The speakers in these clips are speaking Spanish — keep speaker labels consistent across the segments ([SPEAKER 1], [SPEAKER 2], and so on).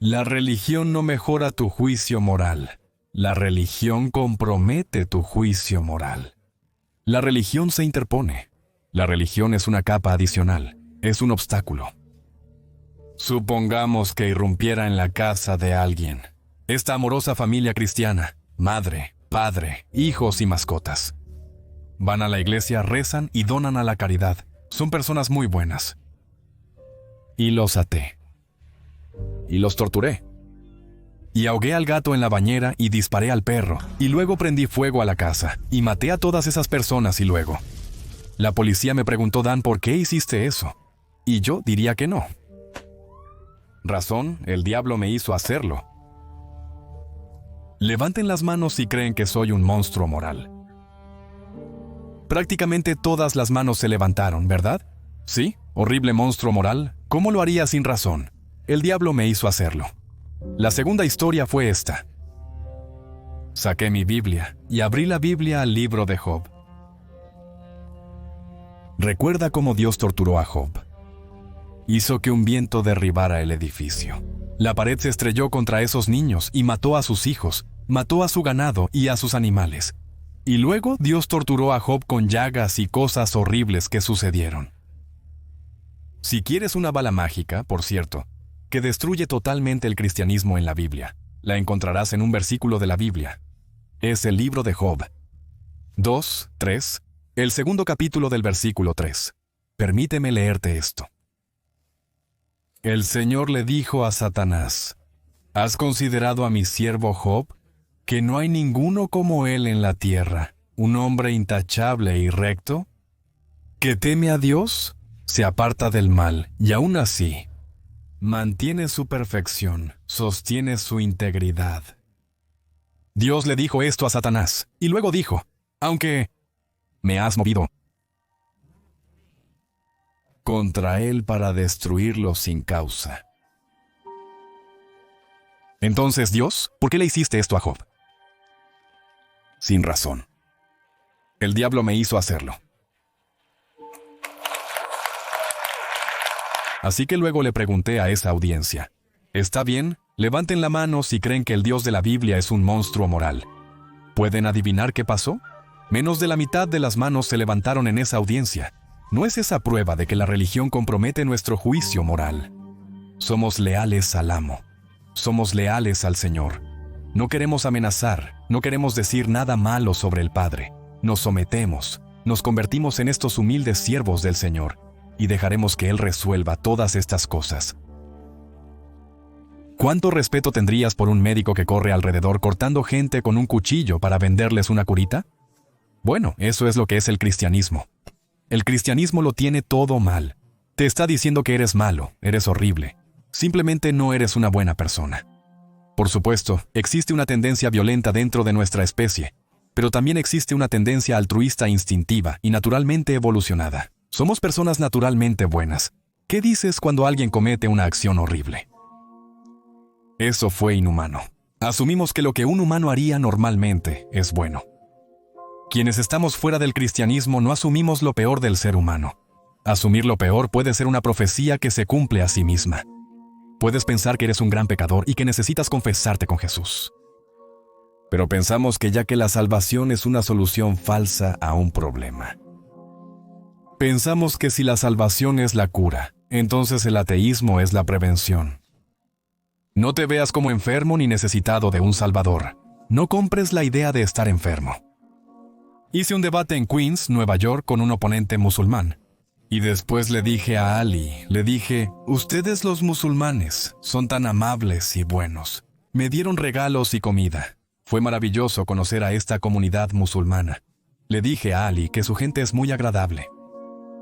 [SPEAKER 1] La religión no mejora tu juicio moral. La religión compromete tu juicio moral. La religión se interpone. La religión es una capa adicional, es un obstáculo. Supongamos que irrumpiera en la casa de alguien. Esta amorosa familia cristiana, madre, padre, hijos y mascotas. Van a la iglesia, rezan y donan a la caridad. Son personas muy buenas. Y los até. Y los torturé. Y ahogué al gato en la bañera y disparé al perro. Y luego prendí fuego a la casa. Y maté a todas esas personas y luego. La policía me preguntó, Dan, ¿por qué hiciste eso? Y yo diría que no. Razón, el diablo me hizo hacerlo. Levanten las manos si creen que soy un monstruo moral. Prácticamente todas las manos se levantaron, ¿verdad? ¿Sí? Horrible monstruo moral. ¿Cómo lo haría sin razón? El diablo me hizo hacerlo. La segunda historia fue esta. Saqué mi Biblia y abrí la Biblia al libro de Job. Recuerda cómo Dios torturó a Job. Hizo que un viento derribara el edificio. La pared se estrelló contra esos niños y mató a sus hijos, mató a su ganado y a sus animales. Y luego Dios torturó a Job con llagas y cosas horribles que sucedieron. Si quieres una bala mágica, por cierto, que destruye totalmente el cristianismo en la Biblia, la encontrarás en un versículo de la Biblia. Es el libro de Job. 2:3, el segundo capítulo del versículo 3. Permíteme leerte esto. El Señor le dijo a Satanás, ¿has considerado a mi siervo Job? Que no hay ninguno como él en la tierra, un hombre intachable y recto, que teme a Dios, se aparta del mal, y aún así, mantiene su perfección, sostiene su integridad. Dios le dijo esto a Satanás, y luego dijo, aunque me has movido contra él para destruirlo sin causa. Entonces, Dios, ¿por qué le hiciste esto a Job? Sin razón. El diablo me hizo hacerlo. Así que luego le pregunté a esa audiencia, ¿está bien? Levanten la mano si creen que el Dios de la Biblia es un monstruo moral. ¿Pueden adivinar qué pasó? Menos de la mitad de las manos se levantaron en esa audiencia. ¿No es esa prueba de que la religión compromete nuestro juicio moral? Somos leales al amo. Somos leales al Señor. No queremos amenazar, no queremos decir nada malo sobre el Padre. Nos sometemos, nos convertimos en estos humildes siervos del Señor y dejaremos que Él resuelva todas estas cosas. ¿Cuánto respeto tendrías por un médico que corre alrededor cortando gente con un cuchillo para venderles una curita? Bueno, eso es lo que es el cristianismo. El cristianismo lo tiene todo mal. Te está diciendo que eres malo, eres horrible. Simplemente no eres una buena persona. Por supuesto, existe una tendencia violenta dentro de nuestra especie, pero también existe una tendencia altruista instintiva y naturalmente evolucionada. Somos personas naturalmente buenas. ¿Qué dices cuando alguien comete una acción horrible? Eso fue inhumano. Asumimos que lo que un humano haría normalmente es bueno. Quienes estamos fuera del cristianismo no asumimos lo peor del ser humano. Asumir lo peor puede ser una profecía que se cumple a sí misma. Puedes pensar que eres un gran pecador y que necesitas confesarte con Jesús. Pero pensamos que ya que la salvación es una solución falsa a un problema. Pensamos que si la salvación es la cura, entonces el ateísmo es la prevención. No te veas como enfermo ni necesitado de un salvador. No compres la idea de estar enfermo. Hice un debate en Queens, Nueva York, con un oponente musulmán. Y después le dije a Ali, ustedes los musulmanes son tan amables y buenos. Me dieron regalos y comida. Fue maravilloso conocer a esta comunidad musulmana. Le dije a Ali que su gente es muy agradable.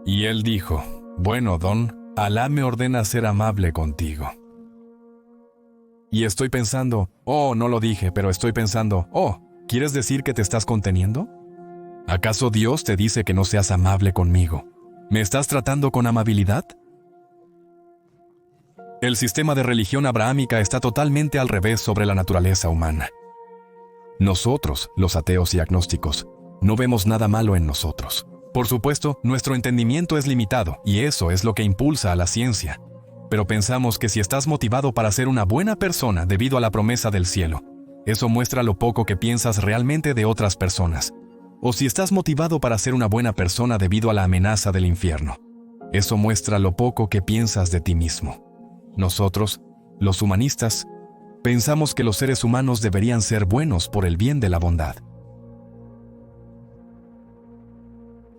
[SPEAKER 1] Y él dijo, bueno, Don, Alá me ordena ser amable contigo. Y estoy pensando, no lo dije, pero estoy pensando, ¿quieres decir que te estás conteniendo? ¿Acaso Dios te dice que no seas amable conmigo? ¿Me estás tratando con amabilidad? El sistema de religión abrahámica está totalmente al revés sobre la naturaleza humana. Nosotros, los ateos y agnósticos, no vemos nada malo en nosotros. Por supuesto, nuestro entendimiento es limitado, y eso es lo que impulsa a la ciencia. Pero pensamos que si estás motivado para ser una buena persona debido a la promesa del cielo, eso muestra lo poco que piensas realmente de otras personas. O si estás motivado para ser una buena persona debido a la amenaza del infierno, eso muestra lo poco que piensas de ti mismo. Nosotros, los humanistas, pensamos que los seres humanos deberían ser buenos por el bien de la bondad.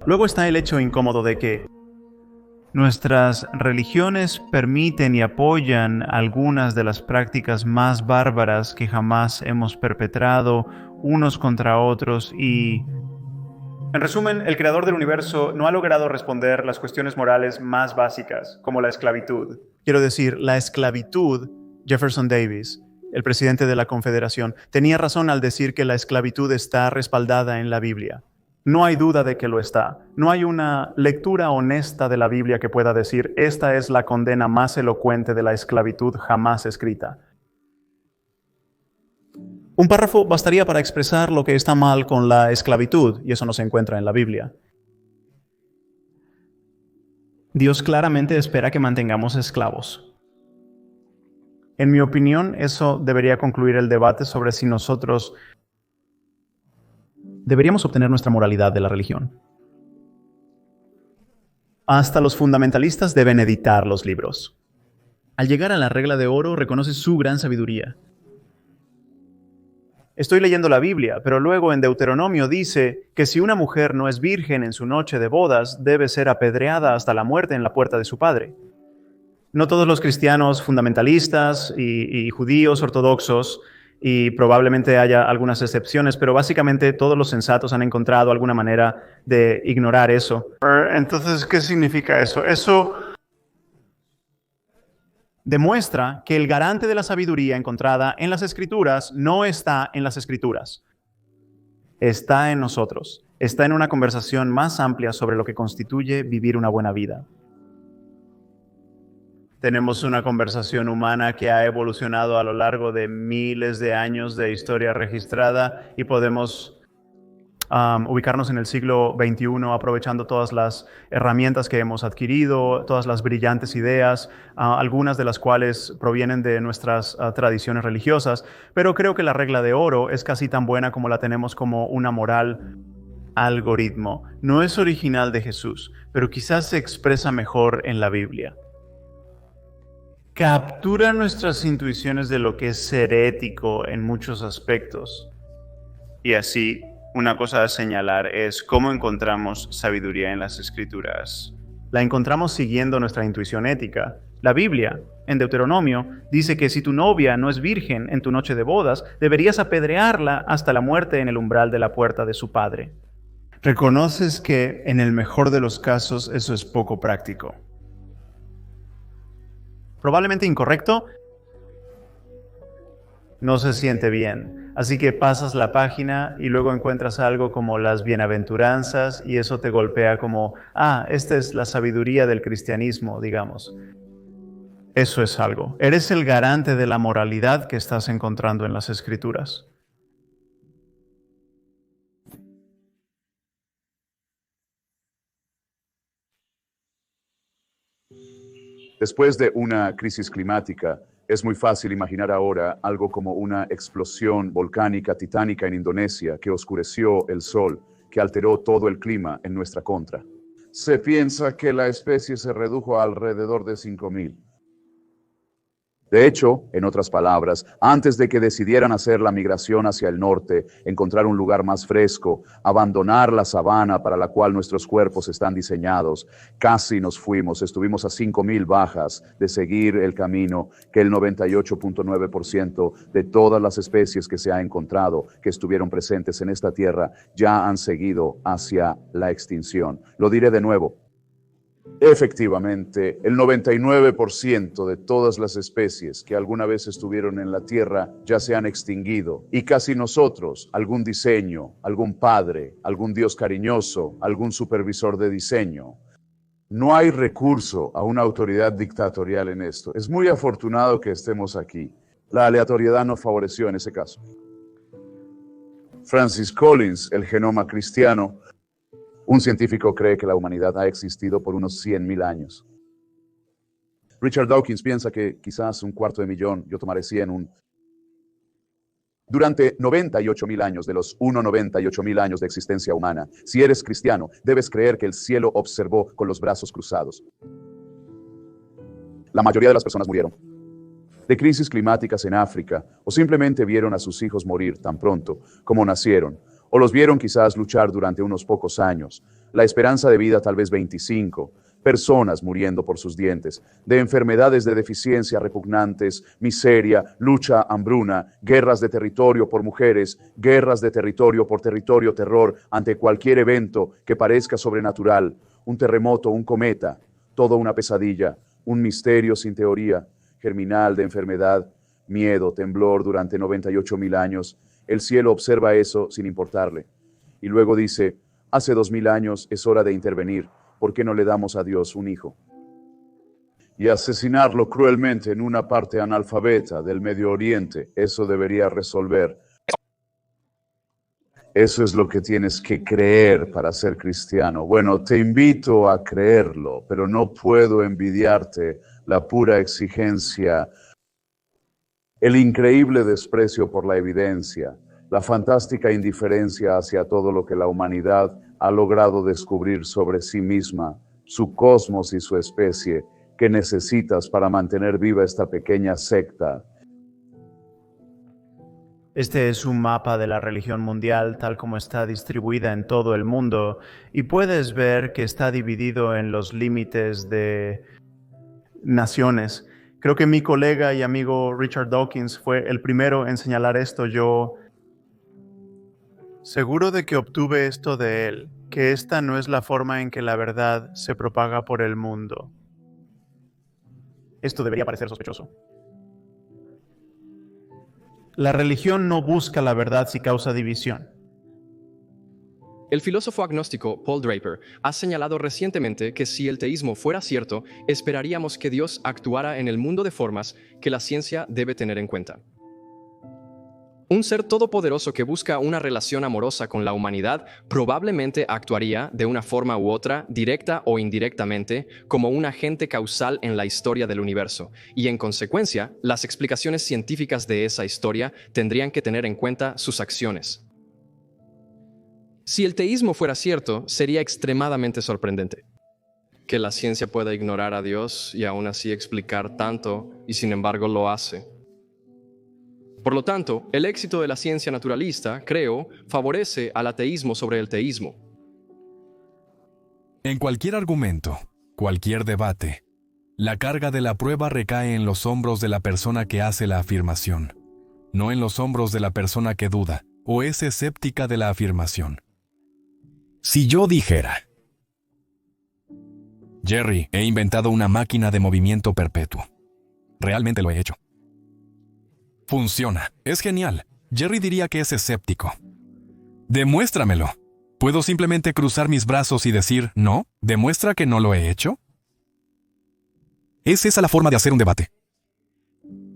[SPEAKER 2] Luego está el hecho incómodo de que nuestras religiones permiten y apoyan algunas de las prácticas más bárbaras que jamás hemos perpetrado unos contra otros y, en resumen, el creador del universo no ha logrado responder las cuestiones morales más básicas, como la esclavitud. Quiero decir, la esclavitud, Jefferson Davis, el presidente de la Confederación, tenía razón al decir que la esclavitud está respaldada en la Biblia. No hay duda de que lo está. No hay una lectura honesta de la Biblia que pueda decir, esta es la condena más elocuente de la esclavitud jamás escrita. Un párrafo bastaría para expresar lo que está mal con la esclavitud, y eso no se encuentra en la Biblia. Dios claramente espera que mantengamos esclavos. En mi opinión, eso debería concluir el debate sobre si nosotros deberíamos obtener nuestra moralidad de la religión. Hasta los fundamentalistas deben editar los libros. Al llegar a la regla de oro, reconoce su gran sabiduría. Estoy leyendo la Biblia, pero luego en Deuteronomio dice que si una mujer no es virgen en su noche de bodas, debe ser apedreada hasta la muerte en la puerta de su padre. No todos los cristianos fundamentalistas y judíos ortodoxos, y probablemente haya algunas excepciones, pero básicamente todos los sensatos han encontrado alguna manera de ignorar eso. Entonces, ¿qué significa eso? Eso demuestra que el garante de la sabiduría encontrada en las Escrituras no está en las Escrituras. Está en nosotros. Está en una conversación más amplia sobre lo que constituye vivir una buena vida. Tenemos una conversación humana que ha evolucionado a lo largo de miles de años de historia registrada y podemos ubicarnos en el siglo XXI aprovechando todas las herramientas que hemos adquirido, todas las brillantes ideas, algunas de las cuales provienen de nuestras tradiciones religiosas, pero creo que la regla de oro es casi tan buena como la tenemos como una moral algoritmo. No es original de Jesús, pero quizás se expresa mejor en la Biblia. Captura nuestras intuiciones de lo que es ser ético en muchos aspectos. Y así, una cosa a señalar es cómo encontramos sabiduría en las Escrituras. La encontramos siguiendo nuestra intuición ética. La Biblia, en Deuteronomio, dice que si tu novia no es virgen en tu noche de bodas, deberías apedrearla hasta la muerte en el umbral de la puerta de su padre. Reconoces que, en el mejor de los casos, eso es poco práctico. Probablemente incorrecto, no se siente bien. Así que pasas la página y luego encuentras algo como las bienaventuranzas y eso te golpea como, esta es la sabiduría del cristianismo, digamos. Eso es algo. Eres el garante de la moralidad que estás encontrando en las Escrituras.
[SPEAKER 3] Después de una crisis climática, es muy fácil imaginar ahora algo como una explosión volcánica titánica en Indonesia que oscureció el sol, que alteró todo el clima en nuestra contra. Se piensa que la especie se redujo a alrededor de 5.000. De hecho, en otras palabras, antes de que decidieran hacer la migración hacia el norte, encontrar un lugar más fresco, abandonar la sabana para la cual nuestros cuerpos están diseñados, casi nos fuimos, estuvimos a 5.000 bajas de seguir el camino que el 98.9% de todas las especies que se ha encontrado, que estuvieron presentes en esta tierra, ya han seguido hacia la extinción. Lo diré de nuevo. Efectivamente, el 99% de todas las especies que alguna vez estuvieron en la Tierra ya se han extinguido. Y casi nosotros, algún diseño, algún padre, algún Dios cariñoso, algún supervisor de diseño. No hay recurso a una autoridad dictatorial en esto. Es muy afortunado que estemos aquí. La aleatoriedad nos favoreció en ese caso. Francis Collins, el genoma cristiano. Un científico cree que la humanidad ha existido por unos 100.000 años. Richard Dawkins piensa que quizás 250.000, yo tomaré 100, durante 98.000 años de los 98.000 años de existencia humana, si eres cristiano, debes creer que el cielo observó con los brazos cruzados. La mayoría de las personas murieron de crisis climáticas en África, o simplemente vieron a sus hijos morir tan pronto como nacieron, o los vieron quizás luchar durante unos pocos años. La esperanza de vida tal vez 25, personas muriendo por sus dientes, de enfermedades de deficiencia repugnantes, miseria, lucha, hambruna, guerras de territorio por mujeres, guerras de territorio por territorio, terror ante cualquier evento que parezca sobrenatural, un terremoto, un cometa, toda una pesadilla, un misterio sin teoría, germinal de enfermedad, miedo, temblor durante 98.000 años. El cielo observa eso sin importarle. Y luego dice, hace 2.000 años es hora de intervenir. ¿Por qué no le damos a Dios un hijo? Y asesinarlo cruelmente en una parte analfabeta del Medio Oriente, eso debería resolver. Eso es lo que tienes que creer para ser cristiano. Bueno, te invito a creerlo, pero no puedo envidiarte la pura exigencia, el increíble desprecio por la evidencia, la fantástica indiferencia hacia todo lo que la humanidad ha logrado descubrir sobre sí misma, su cosmos y su especie, que necesitas para mantener viva esta pequeña secta.
[SPEAKER 2] Este es un mapa de la religión mundial tal como está distribuida en todo el mundo, y puedes ver que está dividido en los límites de naciones. Creo que mi colega y amigo Richard Dawkins fue el primero en señalar esto. Yo seguro de que obtuve esto de él, que esta no es la forma en que la verdad se propaga por el mundo. Esto debería parecer sospechoso. La religión no busca la verdad si causa división.
[SPEAKER 4] El filósofo agnóstico Paul Draper ha señalado recientemente que si el teísmo fuera cierto, esperaríamos que Dios actuara en el mundo de formas que la ciencia debe tener en cuenta. Un ser todopoderoso que busca una relación amorosa con la humanidad probablemente actuaría de una forma u otra, directa o indirectamente, como un agente causal en la historia del universo, y en consecuencia, las explicaciones científicas de esa historia tendrían que tener en cuenta sus acciones. Si el teísmo fuera cierto, sería extremadamente sorprendente que la ciencia pueda ignorar a Dios y aún así explicar tanto, y sin embargo lo hace. Por lo tanto, el éxito de la ciencia naturalista, creo, favorece al ateísmo sobre el teísmo.
[SPEAKER 1] En cualquier argumento, cualquier debate, la carga de la prueba recae en los hombros de la persona que hace la afirmación, no en los hombros de la persona que duda o es escéptica de la afirmación. Si yo dijera, Jerry, he inventado una máquina de movimiento perpetuo. Realmente lo he hecho. Funciona. Es genial. Jerry diría que es escéptico. Demuéstramelo. ¿Puedo simplemente cruzar mis brazos y decir, no, demuestra que no lo he hecho? ¿Es esa la forma de hacer un debate?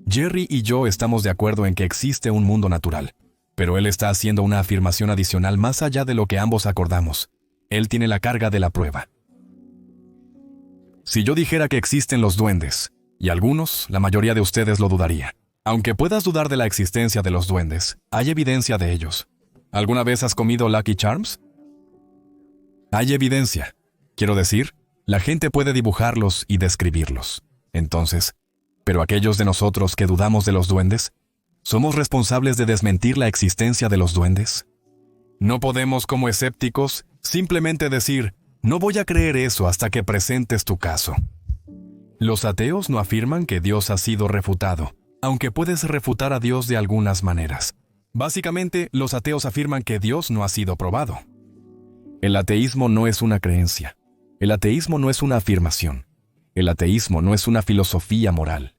[SPEAKER 1] Jerry y yo estamos de acuerdo en que existe un mundo natural, pero él está haciendo una afirmación adicional más allá de lo que ambos acordamos. Él tiene la carga de la prueba. Si yo dijera que existen los duendes, y algunos, la mayoría de ustedes lo dudaría. Aunque puedas dudar de la existencia de los duendes, hay evidencia de ellos. ¿Alguna vez has comido Lucky Charms? Hay evidencia. Quiero decir, la gente puede dibujarlos y describirlos. Entonces, ¿pero aquellos de nosotros que dudamos de los duendes? ¿Somos responsables de desmentir la existencia de los duendes? No podemos, como escépticos, simplemente decir, no voy a creer eso hasta que presentes tu caso. Los ateos no afirman que Dios ha sido refutado, aunque puedes refutar a Dios de algunas maneras. Básicamente, los ateos afirman que Dios no ha sido probado. El ateísmo no es una creencia. El ateísmo no es una afirmación. El ateísmo no es una filosofía moral.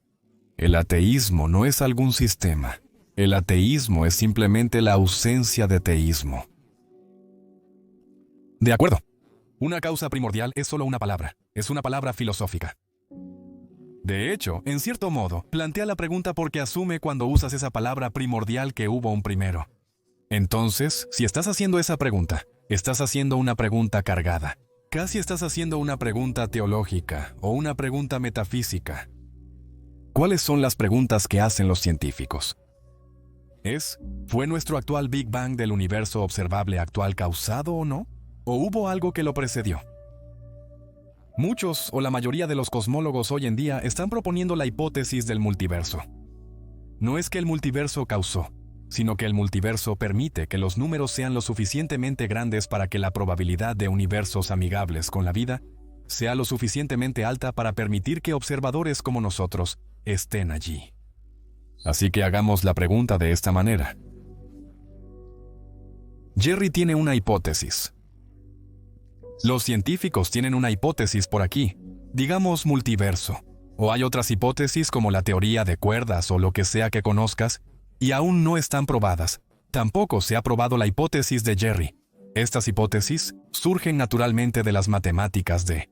[SPEAKER 1] El ateísmo no es algún sistema. El ateísmo es simplemente la ausencia de teísmo. De acuerdo. Una causa primordial es solo una palabra. Es una palabra filosófica. De hecho, en cierto modo, plantea la pregunta porque asume cuando usas esa palabra primordial que hubo un primero. Entonces, si estás haciendo esa pregunta, estás haciendo una pregunta cargada. Casi estás haciendo una pregunta teológica o una pregunta metafísica. ¿Cuáles son las preguntas que hacen los científicos? ¿Fue nuestro actual Big Bang del universo observable actual causado o no? ¿O hubo algo que lo precedió? Muchos o la mayoría de los cosmólogos hoy en día están proponiendo la hipótesis del multiverso. No es que el multiverso causó, sino que el multiverso permite que los números sean lo suficientemente grandes para que la probabilidad de universos amigables con la vida sea lo suficientemente alta para permitir que observadores como nosotros estén allí. Así que hagamos la pregunta de esta manera. Jerry tiene una hipótesis. Los científicos tienen una hipótesis por aquí, digamos multiverso, o hay otras hipótesis como la teoría de cuerdas o lo que sea que conozcas, y aún no están probadas. Tampoco se ha probado la hipótesis de Jerry. Estas hipótesis surgen naturalmente de las matemáticas de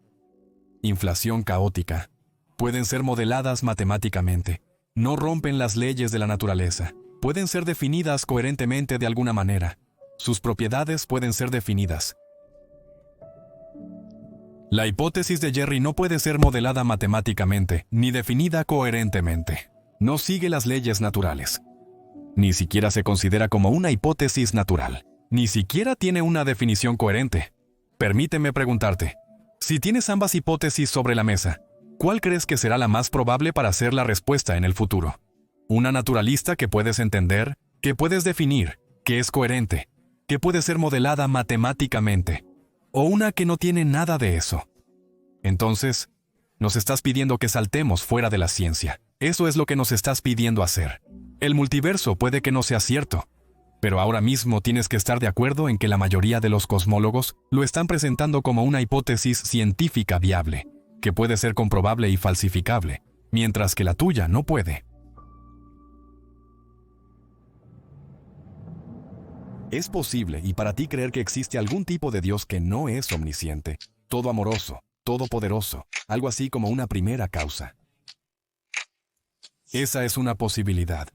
[SPEAKER 1] inflación caótica. Pueden ser modeladas matemáticamente. No rompen las leyes de la naturaleza. Pueden ser definidas coherentemente de alguna manera. Sus propiedades pueden ser definidas. La hipótesis de Jerry no puede ser modelada matemáticamente, ni definida coherentemente. No sigue las leyes naturales. Ni siquiera se considera como una hipótesis natural. Ni siquiera tiene una definición coherente. Permíteme preguntarte, si tienes ambas hipótesis sobre la mesa, ¿cuál crees que será la más probable para ser la respuesta en el futuro? ¿Una naturalista que puedes entender, que puedes definir, que es coherente, que puede ser modelada matemáticamente? ¿O una que no tiene nada de eso? Entonces, nos estás pidiendo que saltemos fuera de la ciencia. Eso es lo que nos estás pidiendo hacer. El multiverso puede que no sea cierto, pero ahora mismo tienes que estar de acuerdo en que la mayoría de los cosmólogos lo están presentando como una hipótesis científica viable, que puede ser comprobable y falsificable, mientras que la tuya no puede. Es posible, y para ti creer que existe algún tipo de Dios que no es omnisciente, todo amoroso, todopoderoso, algo así como una primera causa. Esa es una posibilidad.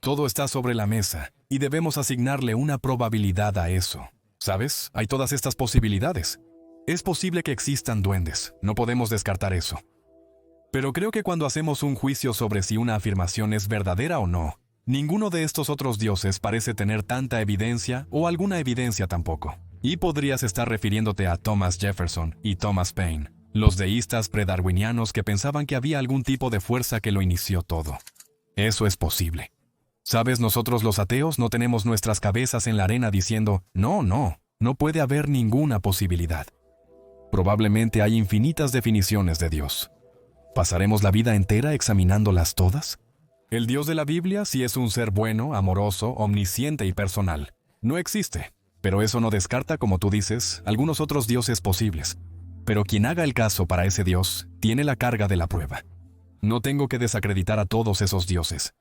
[SPEAKER 1] Todo está sobre la mesa, y debemos asignarle una probabilidad a eso. ¿Sabes? Hay todas estas posibilidades. Es posible que existan duendes, no podemos descartar eso. Pero creo que cuando hacemos un juicio sobre si una afirmación es verdadera o no, ninguno de estos otros dioses parece tener tanta evidencia o alguna evidencia tampoco. Y podrías estar refiriéndote a Thomas Jefferson y Thomas Paine, los deístas predarwinianos que pensaban que había algún tipo de fuerza que lo inició todo. Eso es posible. ¿Sabes? Nosotros los ateos no tenemos nuestras cabezas en la arena diciendo, no puede haber ninguna posibilidad. Probablemente hay infinitas definiciones de Dios. ¿Pasaremos la vida entera examinándolas todas? El Dios de la Biblia sí es un ser bueno, amoroso, omnisciente y personal. No existe, pero eso no descarta, como tú dices, algunos otros dioses posibles. Pero quien haga el caso para ese Dios, tiene la carga de la prueba. No tengo que desacreditar a todos esos dioses.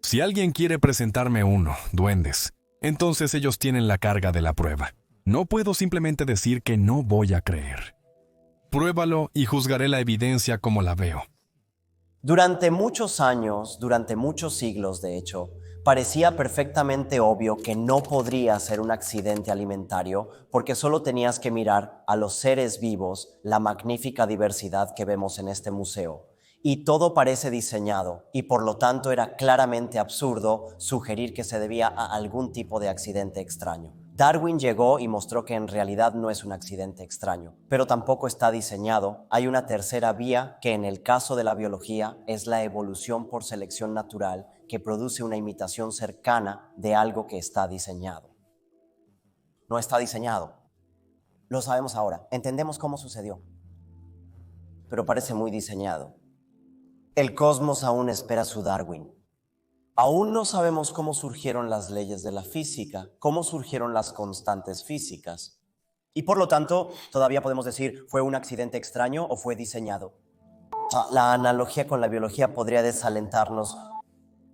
[SPEAKER 1] Si alguien quiere presentarme uno, duendes, entonces ellos tienen la carga de la prueba. No puedo simplemente decir que no voy a creer. Pruébalo y juzgaré la evidencia como la veo.
[SPEAKER 5] Durante muchos años, durante muchos siglos de hecho, parecía perfectamente obvio que no podría ser un accidente alimentario porque solo tenías que mirar a los seres vivos, la magnífica diversidad que vemos en este museo. Y todo parece diseñado, y por lo tanto era claramente absurdo sugerir que se debía a algún tipo de accidente extraño. Darwin llegó y mostró que en realidad no es un accidente extraño, pero tampoco está diseñado. Hay una tercera vía que en el caso de la biología es la evolución por selección natural que produce una imitación cercana de algo que está diseñado. No está diseñado. Lo sabemos ahora, entendemos cómo sucedió, pero parece muy diseñado. El cosmos aún espera su Darwin. Aún no sabemos cómo surgieron las leyes de la física, cómo surgieron las constantes físicas. Y por lo tanto, todavía podemos decir, ¿fue un accidente extraño o fue diseñado? La analogía con la biología podría desalentarnos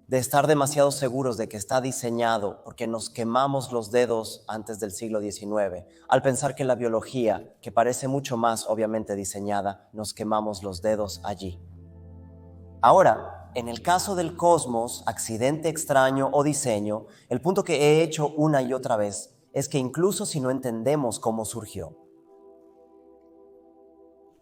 [SPEAKER 5] de estar demasiado seguros de que está diseñado porque nos quemamos los dedos antes del siglo XIX. Al pensar que la biología, que parece mucho más obviamente diseñada, nos quemamos los dedos allí. Ahora, en el caso del cosmos, accidente extraño o diseño, el punto que he hecho una y otra vez es que incluso si no entendemos cómo surgió,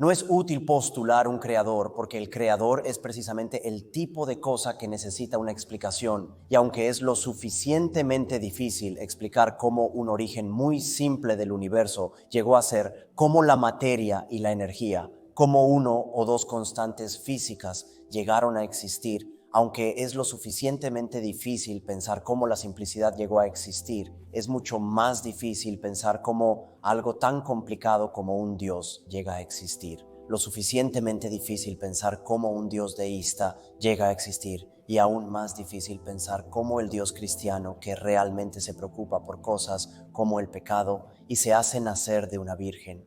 [SPEAKER 5] No es útil postular un creador porque el creador es precisamente el tipo de cosa que necesita una explicación. Y aunque es lo suficientemente difícil explicar cómo un origen muy simple del universo llegó a ser, cómo la materia y la energía, cómo uno o dos constantes físicas llegaron a existir, aunque es lo suficientemente difícil pensar cómo la simplicidad llegó a existir, es mucho más difícil pensar cómo algo tan complicado como un Dios llega a existir. Lo suficientemente difícil pensar cómo un Dios deísta llega a existir y aún más difícil pensar cómo el Dios cristiano que realmente se preocupa por cosas como el pecado y se hace nacer de una virgen.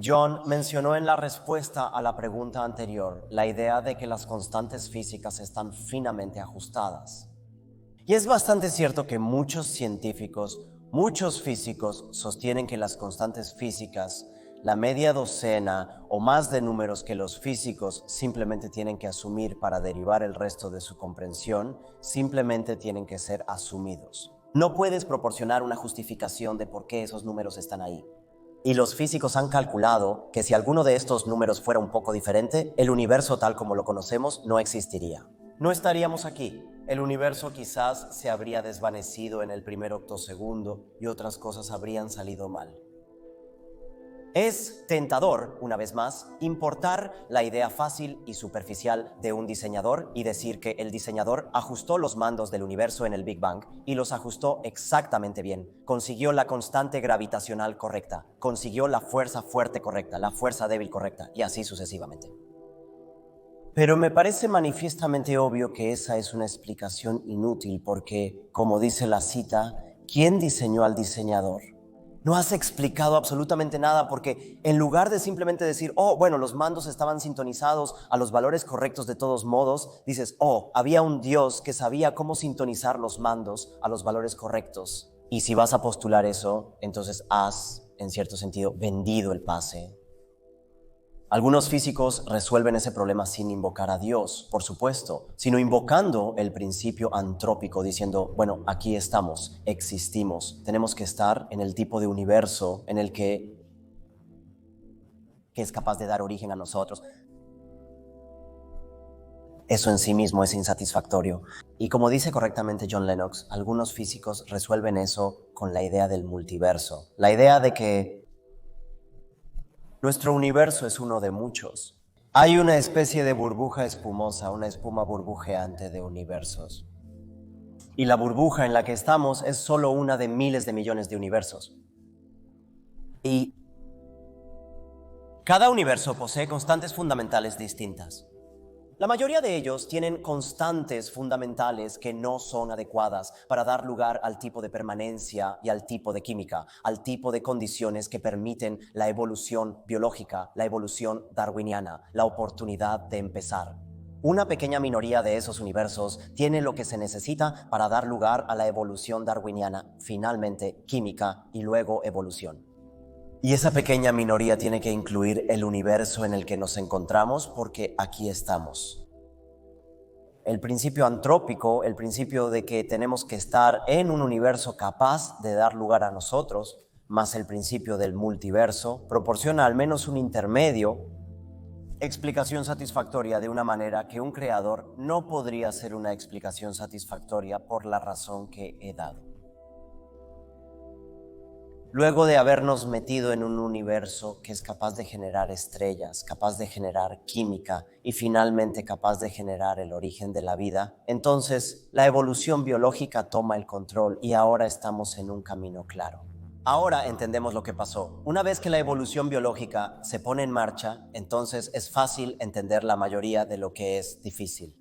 [SPEAKER 5] John mencionó en la respuesta a la pregunta anterior la idea de que las constantes físicas están finamente ajustadas. Y es bastante cierto que muchos científicos, muchos físicos sostienen que las constantes físicas, la media docena o más de números que los físicos simplemente tienen que asumir para derivar el resto de su comprensión, simplemente tienen que ser asumidos. No puedes proporcionar una justificación de por qué esos números están ahí. Y los físicos han calculado que si alguno de estos números fuera un poco diferente, el universo tal como lo conocemos no existiría. No estaríamos aquí. El universo quizás se habría desvanecido en el primer octosegundo y otras cosas habrían salido mal. Es tentador, una vez más, importar la idea fácil y superficial de un diseñador y decir que el diseñador ajustó los mandos del universo en el Big Bang y los ajustó exactamente bien. Consiguió la constante gravitacional correcta, consiguió la fuerza fuerte correcta, la fuerza débil correcta y así sucesivamente. Pero me parece manifiestamente obvio que esa es una explicación inútil porque, como dice la cita, ¿quién diseñó al diseñador? No has explicado absolutamente nada porque en lugar de simplemente decir, los mandos estaban sintonizados a los valores correctos de todos modos, dices, había un Dios que sabía cómo sintonizar los mandos a los valores correctos. Y si vas a postular eso, entonces has, en cierto sentido, vendido el pase. Algunos físicos resuelven ese problema sin invocar a Dios, por supuesto, sino invocando el principio antrópico, diciendo, aquí estamos, existimos, tenemos que estar en el tipo de universo en el que es capaz de dar origen a nosotros. Eso en sí mismo es insatisfactorio. Y como dice correctamente John Lennox, algunos físicos resuelven eso con la idea del multiverso, la idea de que nuestro universo es uno de muchos. Hay una especie de burbuja espumosa, una espuma burbujeante de universos. Y la burbuja en la que estamos es solo una de miles de millones de universos. Y cada universo posee constantes fundamentales distintas. La mayoría de ellos tienen constantes fundamentales que no son adecuadas para dar lugar al tipo de permanencia y al tipo de química, al tipo de condiciones que permiten la evolución biológica, la evolución darwiniana, la oportunidad de empezar. Una pequeña minoría de esos universos tiene lo que se necesita para dar lugar a la evolución darwiniana, finalmente química y luego evolución. Y esa pequeña minoría tiene que incluir el universo en el que nos encontramos porque aquí estamos. El principio antrópico, el principio de que tenemos que estar en un universo capaz de dar lugar a nosotros, más el principio del multiverso, proporciona al menos un intermedio, explicación satisfactoria de una manera que un creador no podría ser una explicación satisfactoria por la razón que he dado. Luego de habernos metido en un universo que es capaz de generar estrellas, capaz de generar química y finalmente capaz de generar el origen de la vida, entonces la evolución biológica toma el control y ahora estamos en un camino claro. Ahora entendemos lo que pasó. Una vez que la evolución biológica se pone en marcha, entonces es fácil entender la mayoría de lo que es difícil.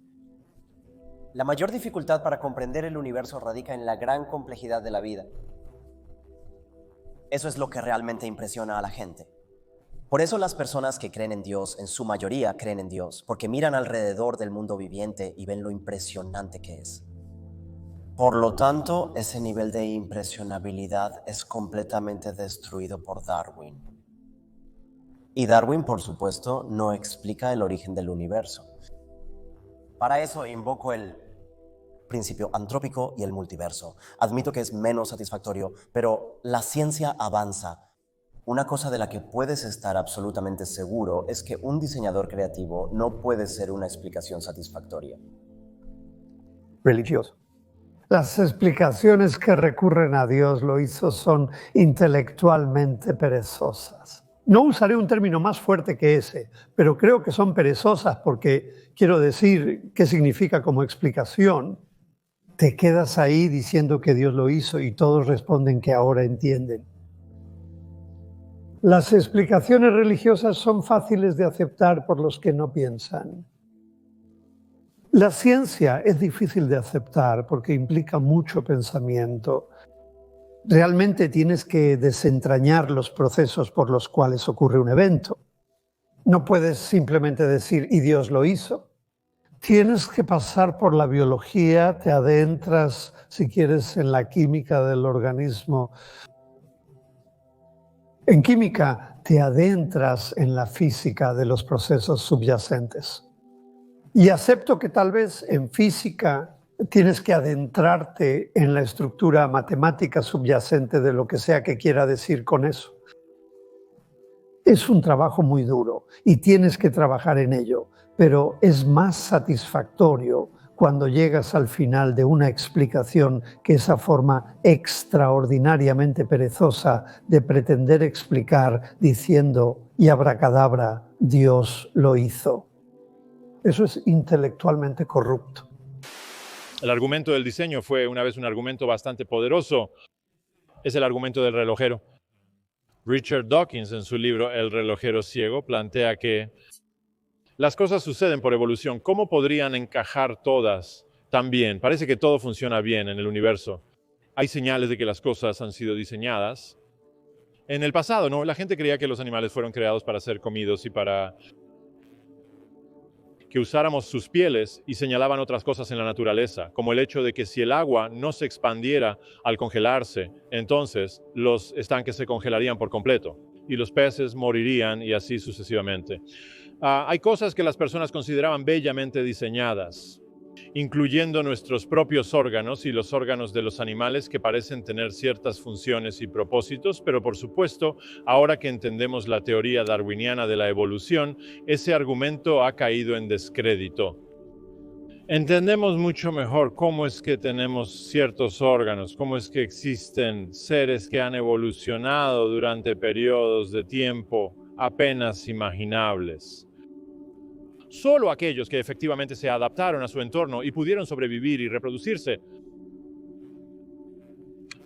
[SPEAKER 5] La mayor dificultad para comprender el universo radica en la gran complejidad de la vida. Eso es lo que realmente impresiona a la gente. Por eso las personas que creen en Dios, en su mayoría creen en Dios, porque miran alrededor del mundo viviente y ven lo impresionante que es. Por lo tanto, ese nivel de impresionabilidad es completamente destruido por Darwin. Y Darwin, por supuesto, no explica el origen del universo. Para eso invoco el principio antrópico y el multiverso. Admito que es menos satisfactorio, pero la ciencia avanza. Una cosa de la que puedes estar absolutamente seguro es que un diseñador creativo no puede ser una explicación satisfactoria.
[SPEAKER 6] Religioso. Las explicaciones que recurren a Dios lo hizo son intelectualmente perezosas. No usaré un término más fuerte que ese, pero creo que son perezosas porque quiero decir qué significa como explicación. Te quedas ahí diciendo que Dios lo hizo y todos responden que ahora entienden. Las explicaciones religiosas son fáciles de aceptar por los que no piensan. La ciencia es difícil de aceptar porque implica mucho pensamiento. Realmente tienes que desentrañar los procesos por los cuales ocurre un evento. No puedes simplemente decir, y Dios lo hizo. Tienes que pasar por la biología, te adentras, si quieres, en la química del organismo. En química, te adentras en la física de los procesos subyacentes. Y acepto que tal vez en física tienes que adentrarte en la estructura matemática subyacente de lo que sea que quiera decir con eso. Es un trabajo muy duro y tienes que trabajar en ello, pero es más satisfactorio cuando llegas al final de una explicación que esa forma extraordinariamente perezosa de pretender explicar diciendo y abracadabra, Dios lo hizo. Eso es intelectualmente corrupto.
[SPEAKER 7] El argumento del diseño fue una vez un argumento bastante poderoso. Es el argumento del relojero. Richard Dawkins, en su libro El relojero ciego, plantea que las cosas suceden por evolución. ¿Cómo podrían encajar todas tan bien? Parece que todo funciona bien en el universo. Hay señales de que las cosas han sido diseñadas. En el pasado, ¿no? La gente creía que los animales fueron creados para ser comidos y para que usáramos sus pieles, y señalaban otras cosas en la naturaleza, como el hecho de que si el agua no se expandiera al congelarse, entonces los estanques se congelarían por completo y los peces morirían y así sucesivamente. Hay cosas que las personas consideraban bellamente diseñadas, incluyendo nuestros propios órganos y los órganos de los animales que parecen tener ciertas funciones y propósitos, pero por supuesto, ahora que entendemos la teoría darwiniana de la evolución, ese argumento ha caído en descrédito. Entendemos mucho mejor cómo es que tenemos ciertos órganos, cómo es que existen seres que han evolucionado durante periodos de tiempo apenas imaginables. Solo aquellos que efectivamente se adaptaron a su entorno y pudieron sobrevivir y reproducirse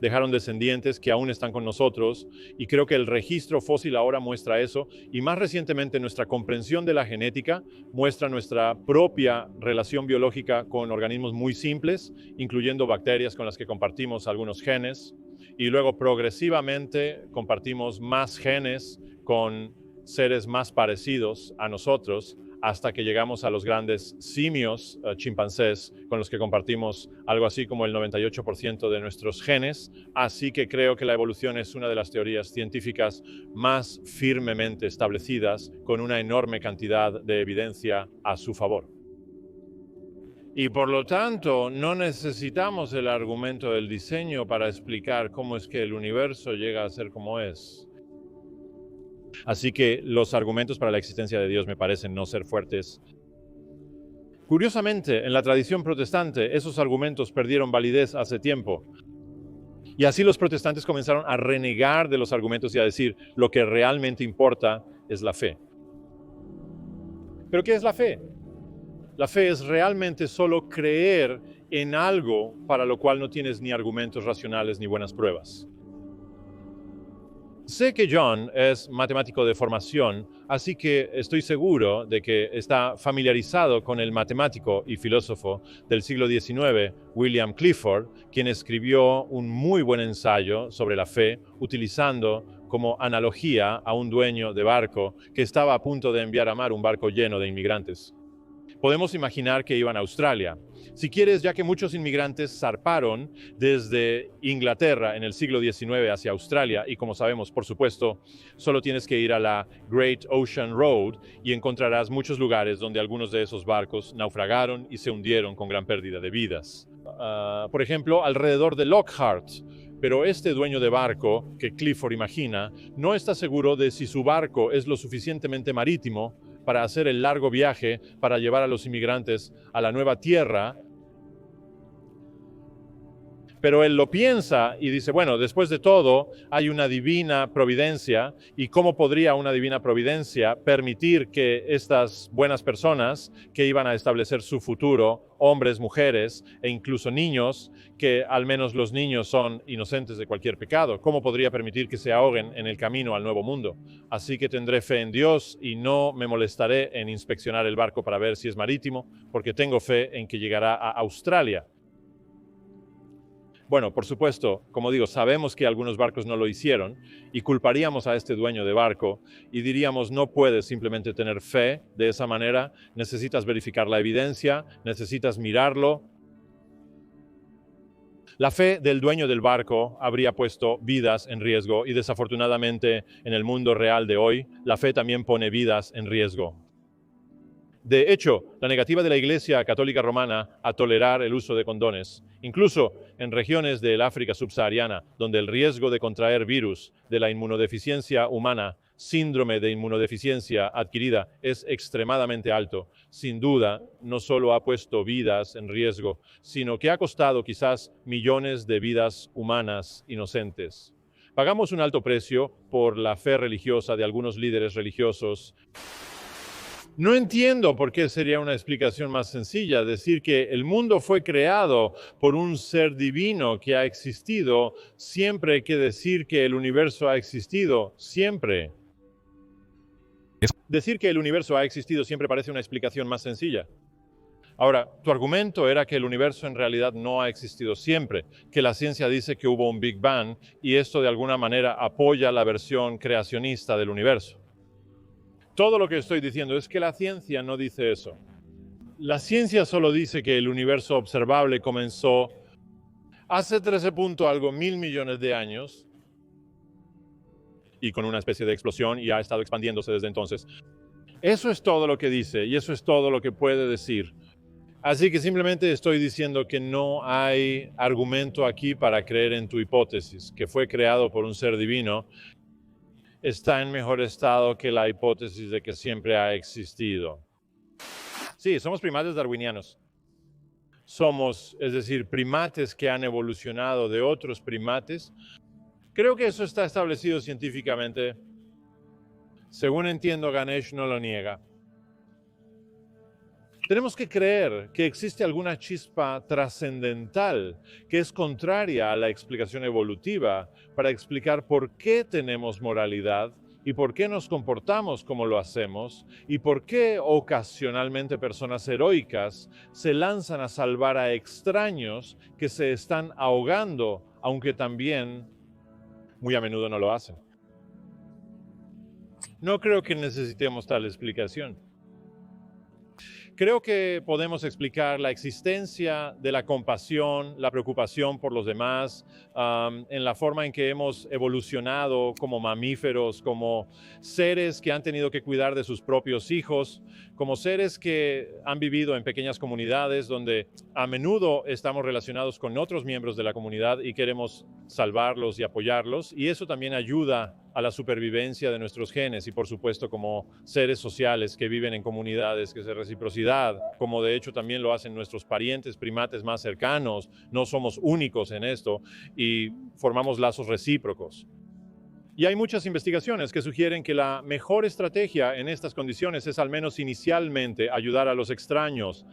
[SPEAKER 7] dejaron descendientes que aún están con nosotros, y creo que el registro fósil ahora muestra eso, y más recientemente nuestra comprensión de la genética muestra nuestra propia relación biológica con organismos muy simples, incluyendo bacterias con las que compartimos algunos genes, y luego progresivamente compartimos más genes con seres más parecidos a nosotros, hasta que llegamos a los grandes simios chimpancés, con los que compartimos algo así como el 98% de nuestros genes. Así que creo que la evolución es una de las teorías científicas más firmemente establecidas, con una enorme cantidad de evidencia a su favor. Y por lo tanto, no necesitamos el argumento del diseño para explicar cómo es que el universo llega a ser como es. Así que los argumentos para la existencia de Dios me parecen no ser fuertes. Curiosamente, en la tradición protestante, esos argumentos perdieron validez hace tiempo. Y así los protestantes comenzaron a renegar de los argumentos y a decir, lo que realmente importa es la fe. ¿Pero qué es la fe? La fe es realmente solo creer en algo para lo cual no tienes ni argumentos racionales ni buenas pruebas. Sé que John es matemático de formación, así que estoy seguro de que está familiarizado con el matemático y filósofo del siglo XIX, William Clifford, quien escribió un muy buen ensayo sobre la fe, utilizando como analogía a un dueño de barco que estaba a punto de enviar a mar un barco lleno de inmigrantes. Podemos imaginar que iban a Australia. Si quieres, ya que muchos inmigrantes zarparon desde Inglaterra en el siglo XIX hacia Australia, y como sabemos, por supuesto, solo tienes que ir a la Great Ocean Road y encontrarás muchos lugares donde algunos de esos barcos naufragaron y se hundieron con gran pérdida de vidas. Por ejemplo, alrededor de Lockhart, Pero este dueño de barco, que Clifford imagina, no está seguro de si su barco es lo suficientemente marítimo para hacer el largo viaje para llevar a los inmigrantes a la nueva tierra. Pero él lo piensa y dice, bueno, después de todo, hay una divina providencia, y cómo podría una divina providencia permitir que estas buenas personas que iban a establecer su futuro, hombres, mujeres e incluso niños, que al menos los niños son inocentes de cualquier pecado, cómo podría permitir que se ahoguen en el camino al nuevo mundo? Así que tendré fe en Dios y no me molestaré en inspeccionar el barco para ver si es marítimo, porque tengo fe en que llegará a Australia. Bueno, por supuesto, como digo, sabemos que algunos barcos no lo hicieron y culparíamos a este dueño de barco y diríamos, no puedes simplemente tener fe de esa manera, necesitas verificar la evidencia, necesitas mirarlo. La fe del dueño del barco habría puesto vidas en riesgo y desafortunadamente en el mundo real de hoy, la fe también pone vidas en riesgo. De hecho, la negativa de la Iglesia Católica Romana a tolerar el uso de condones, incluso en regiones del África subsahariana, donde el riesgo de contraer virus de la inmunodeficiencia humana, síndrome de inmunodeficiencia adquirida, es extremadamente alto, sin duda, no solo ha puesto vidas en riesgo, sino que ha costado quizás millones de vidas humanas inocentes. Pagamos un alto precio por la fe religiosa de algunos líderes religiosos. No entiendo por qué sería una explicación más sencilla decir que el mundo fue creado por un ser divino que ha existido siempre que decir que el universo ha existido siempre. Decir que el universo ha existido siempre parece una explicación más sencilla. Ahora, tu argumento era que el universo en realidad no ha existido siempre, que la ciencia dice que hubo un Big Bang y esto de alguna manera apoya la versión creacionista del universo. Todo lo que estoy diciendo es que la ciencia no dice eso. La ciencia solo dice que el universo observable comenzó hace 13 punto algo mil millones de años y con una especie de explosión y ha estado expandiéndose desde entonces. Eso es todo lo que dice y eso es todo lo que puede decir. Así que simplemente estoy diciendo que no hay argumento aquí para creer en tu hipótesis, que fue creado por un ser divino. Está en mejor estado que la hipótesis de que siempre ha existido. Sí, somos primates darwinianos. Somos, es decir, primates que han evolucionado de otros primates. Creo que eso está establecido científicamente. Según entiendo, Ganesh no lo niega. Tenemos que creer que existe alguna chispa trascendental que es contraria a la explicación evolutiva para explicar por qué tenemos moralidad y por qué nos comportamos como lo hacemos y por qué ocasionalmente personas heroicas se lanzan a salvar a extraños que se están ahogando, aunque también muy a menudo no lo hacen. No creo que necesitemos tal explicación. Creo que podemos explicar la existencia de la compasión, la preocupación por los demás, en la forma en que hemos evolucionado como mamíferos, como seres que han tenido que cuidar de sus propios hijos, como seres que han vivido en pequeñas comunidades donde a menudo estamos relacionados con otros miembros de la comunidad y queremos salvarlos y apoyarlos, y eso también ayuda a la supervivencia de nuestros genes y por supuesto como seres sociales que viven en comunidades que es de reciprocidad, como de hecho también lo hacen nuestros parientes primates más cercanos, no somos únicos en esto y formamos lazos recíprocos. Y hay muchas investigaciones que sugieren que la mejor estrategia en estas condiciones es al menos inicialmente ayudar a los extraños.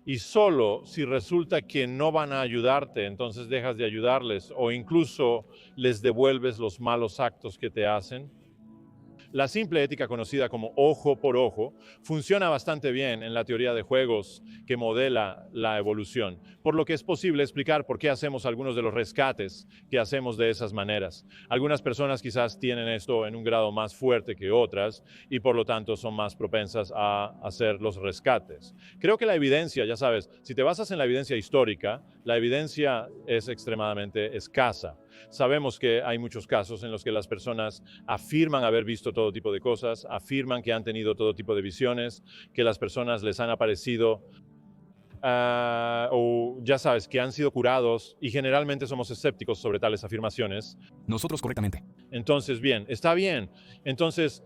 [SPEAKER 7] Y solo si resulta que no van a ayudarte, entonces dejas de ayudarles o incluso les devuelves los malos actos que te hacen. La simple ética conocida como ojo por ojo funciona bastante bien en la teoría de juegos que modela la evolución, por lo que es posible explicar por qué hacemos algunos de los rescates que hacemos de esas maneras. Algunas personas quizás tienen esto en un grado más fuerte que otras y por lo tanto son más propensas a hacer los rescates. Creo que la evidencia, ya sabes, si te basas en la evidencia histórica, la evidencia es extremadamente escasa. Sabemos que hay muchos casos en los que las personas afirman haber visto todo tipo de cosas, afirman que han tenido todo tipo de visiones, que las personas les han aparecido o ya sabes, que han sido curados, y generalmente somos escépticos sobre tales afirmaciones.
[SPEAKER 1] Nosotros correctamente.
[SPEAKER 7] Entonces, bien, está bien. Entonces,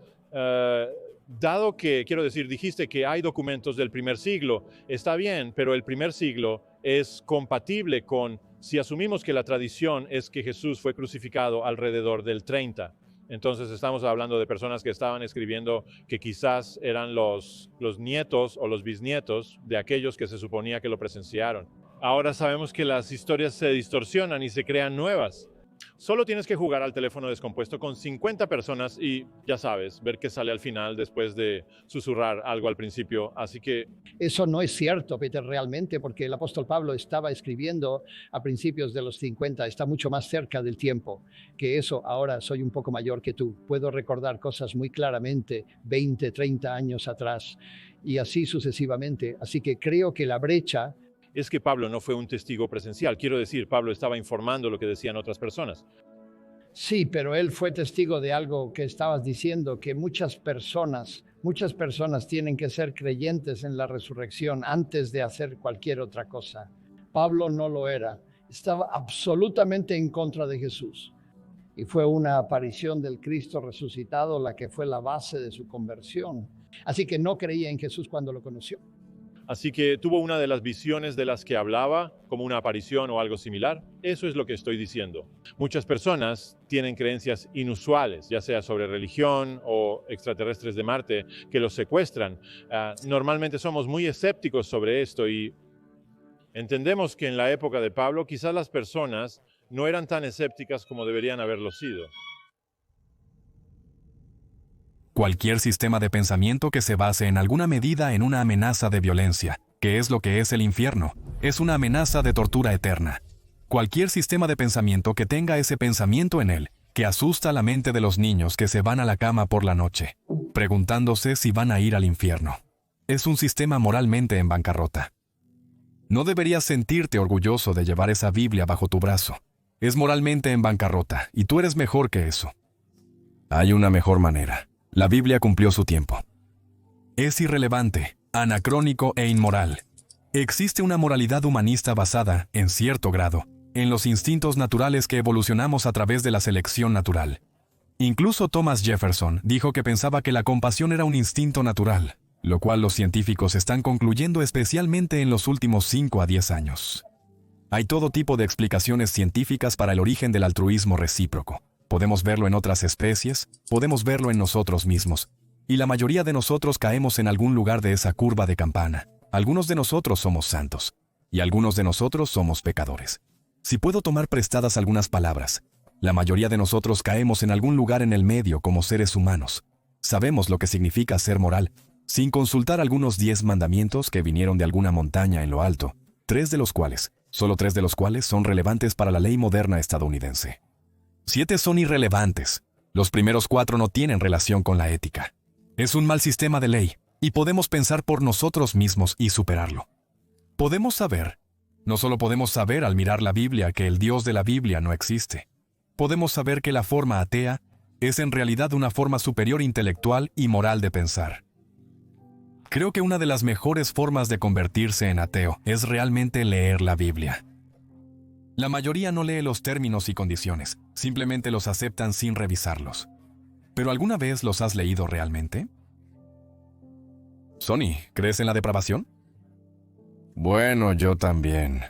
[SPEAKER 7] dado que, quiero decir, dijiste que hay documentos del primer siglo, está bien, pero el primer siglo es compatible con, si asumimos que la tradición es que Jesús fue crucificado alrededor del 30. Entonces estamos hablando de personas que estaban escribiendo que quizás eran los nietos o los bisnietos de aquellos que se suponía que lo presenciaron. Ahora sabemos que las historias se distorsionan y se crean nuevas. Solo tienes que jugar al teléfono descompuesto con 50 personas y, ya sabes, ver qué sale al final después de susurrar algo al principio. Así que
[SPEAKER 8] Eso no es cierto, Peter, realmente, porque el apóstol Pablo estaba escribiendo a principios de los 50, está mucho más cerca del tiempo que eso. Ahora soy un poco mayor que tú, puedo recordar cosas muy claramente 20, 30 años atrás y así sucesivamente. Así que creo que la brecha
[SPEAKER 7] es que Pablo no fue un testigo presencial. Quiero decir, Pablo estaba informando lo que decían otras personas.
[SPEAKER 8] sí, pero él fue testigo de algo que estabas diciendo, que muchas personas tienen que ser creyentes en la resurrección antes de hacer cualquier otra cosa. Pablo no lo era, estaba absolutamente en contra de Jesús. Y fue una aparición del Cristo resucitado la que fue la base de su conversión. Así que no creía en Jesús cuando lo conoció.
[SPEAKER 7] Así que tuvo una de las visiones de las que hablaba, como una aparición o algo similar. Eso es lo que estoy diciendo. Muchas personas tienen creencias inusuales, ya sea sobre religión o extraterrestres de Marte, que los secuestran. Normalmente somos muy escépticos sobre esto y entendemos que en la época de Pablo quizás las personas no eran tan escépticas como deberían haberlo sido.
[SPEAKER 1] Cualquier sistema de pensamiento que se base en alguna medida en una amenaza de violencia, que es lo que es el infierno, es una amenaza de tortura eterna. Cualquier sistema de pensamiento que tenga ese pensamiento en él, que asusta la mente de los niños que se van a la cama por la noche, preguntándose si van a ir al infierno, es un sistema moralmente en bancarrota. No deberías sentirte orgulloso de llevar esa Biblia bajo tu brazo. Es moralmente en bancarrota, y tú eres mejor que eso. Hay una mejor manera. La Biblia cumplió su tiempo. Es irrelevante, anacrónico e inmoral. Existe una moralidad humanista basada, en cierto grado, en los instintos naturales que evolucionamos a través de la selección natural. Incluso Thomas Jefferson dijo que pensaba que la compasión era un instinto natural, lo cual los científicos están concluyendo especialmente en los últimos 5 a 10 años. Hay todo tipo de explicaciones científicas para el origen del altruismo recíproco. Podemos verlo en otras especies, podemos verlo en nosotros mismos. Y la mayoría de nosotros caemos en algún lugar de esa curva de campana. Algunos de nosotros somos santos, y algunos de nosotros somos pecadores. Si puedo tomar prestadas algunas palabras, la mayoría de nosotros caemos en algún lugar en el medio como seres humanos. Sabemos lo que significa ser moral, sin consultar algunos 10 mandamientos que vinieron de alguna montaña en lo alto, solo 3 de los cuales son relevantes para la ley moderna estadounidense. 7 son irrelevantes. Los primeros 4 no tienen relación con la ética. Es un mal sistema de ley, y podemos pensar por nosotros mismos y superarlo. Podemos saber, no solo podemos saber al mirar la Biblia que el Dios de la Biblia no existe. Podemos saber que la forma atea es en realidad una forma superior intelectual y moral de pensar. Creo que una de las mejores formas de convertirse en ateo es realmente leer la Biblia. La mayoría no lee los términos y condiciones, simplemente los aceptan sin revisarlos. ¿Pero alguna vez los has leído realmente? Sonny, ¿crees en la depravación? Bueno, yo también.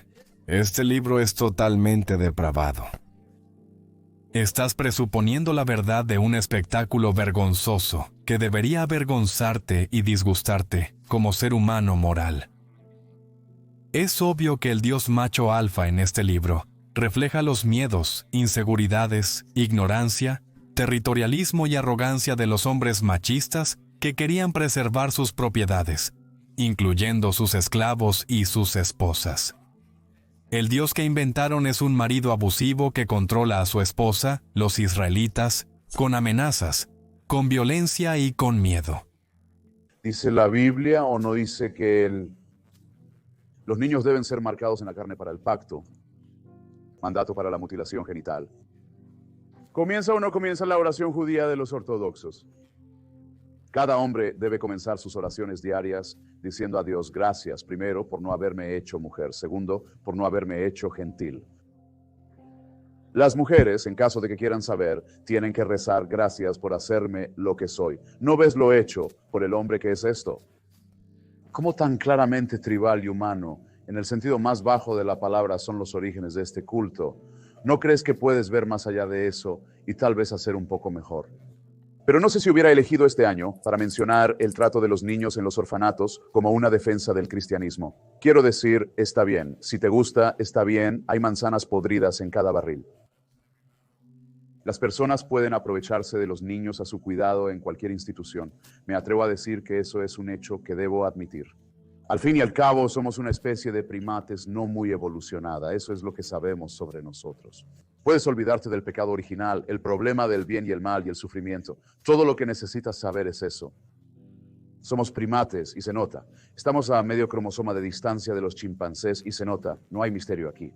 [SPEAKER 1] Este libro es totalmente depravado. Estás presuponiendo la verdad de un espectáculo vergonzoso que debería avergonzarte y disgustarte como ser humano moral. Es obvio que el Dios macho alfa en este libro refleja los miedos, inseguridades, ignorancia, territorialismo y arrogancia de los hombres machistas que querían preservar sus propiedades, incluyendo sus esclavos y sus esposas. El Dios que inventaron es un marido abusivo que controla a su esposa, los israelitas, con amenazas, con violencia y con miedo.
[SPEAKER 3] ¿Dice la Biblia o no dice que los niños deben ser marcados en la carne para el pacto? Mandato para la mutilación genital. ¿Comienza o no comienza la oración judía de los ortodoxos? Cada hombre debe comenzar sus oraciones diarias diciendo a Dios gracias, primero, por no haberme hecho mujer, segundo, por no haberme hecho gentil. Las mujeres, en caso de que quieran saber, tienen que rezar gracias por hacerme lo que soy. ¿No ves lo hecho por el hombre que es esto? ¿Cómo tan claramente tribal y humano, en el sentido más bajo de la palabra, son los orígenes de este culto? ¿No crees que puedes ver más allá de eso y tal vez hacer un poco mejor? Pero no sé si hubiera elegido este año para mencionar el trato de los niños en los orfanatos como una defensa del cristianismo. Quiero decir, está bien. Si te gusta, está bien. Hay manzanas podridas en cada barril. Las personas pueden aprovecharse de los niños a su cuidado en cualquier institución. Me atrevo a decir que eso es un hecho que debo admitir. Al fin y al cabo, somos una especie de primates no muy evolucionada. Eso es lo que sabemos sobre nosotros. Puedes olvidarte del pecado original, el problema del bien y el mal y el sufrimiento. Todo lo que necesitas saber es eso. Somos primates y se nota. Estamos a medio cromosoma de distancia de los chimpancés y se nota. No hay misterio aquí.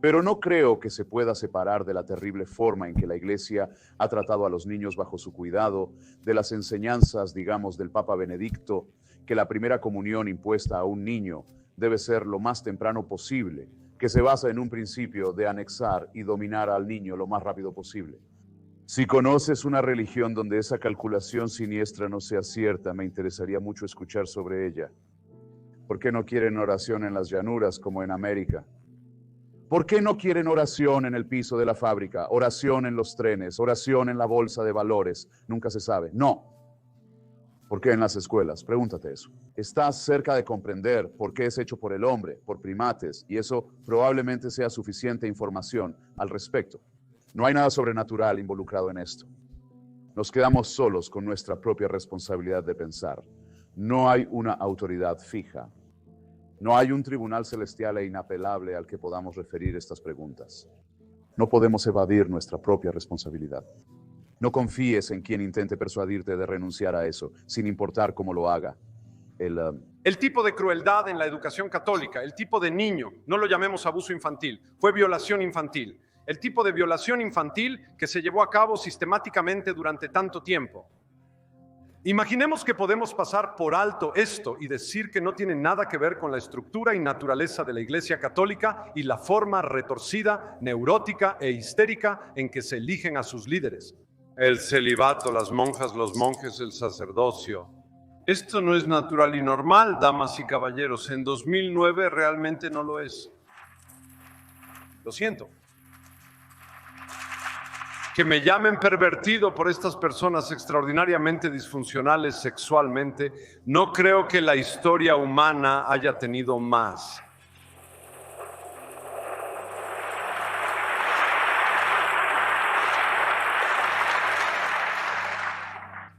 [SPEAKER 3] Pero no creo que se pueda separar de la terrible forma en que la Iglesia ha tratado a los niños bajo su cuidado, de las enseñanzas, digamos, del Papa Benedicto, que la primera comunión impuesta a un niño debe ser lo más temprano posible, que se basa en un principio de anexar y dominar al niño lo más rápido posible. Si conoces una religión donde esa calculación siniestra no sea cierta, me interesaría mucho escuchar sobre ella. ¿Por qué no quieren oración en las llanuras como en América? ¿Por qué no quieren oración en el piso de la fábrica, oración en los trenes, oración en la bolsa de valores? Nunca se sabe. No. ¿Por qué en las escuelas? Pregúntate eso. Estás cerca de comprender por qué es hecho por el hombre, por primates, y eso probablemente sea suficiente información al respecto. No hay nada sobrenatural involucrado en esto. Nos quedamos solos con nuestra propia responsabilidad de pensar. No hay una autoridad fija. No hay un tribunal celestial e inapelable al que podamos referir estas preguntas. No podemos evadir nuestra propia responsabilidad. No confíes en quien intente persuadirte de renunciar a eso, sin importar cómo lo haga.
[SPEAKER 9] El tipo de crueldad en la educación católica, el tipo de niño, no lo llamemos abuso infantil, fue violación infantil. El tipo de violación infantil que se llevó a cabo sistemáticamente durante tanto tiempo. Imaginemos que podemos pasar por alto esto y decir que no tiene nada que ver con la estructura y naturaleza de la Iglesia Católica y la forma retorcida, neurótica e histérica en que se eligen a sus líderes. El celibato, las monjas, los monjes, el sacerdocio. Esto no es natural y normal, damas y caballeros. En 2009 realmente no lo es. Lo siento. Que me llamen pervertido por estas personas extraordinariamente disfuncionales sexualmente, no creo que la historia humana haya tenido más.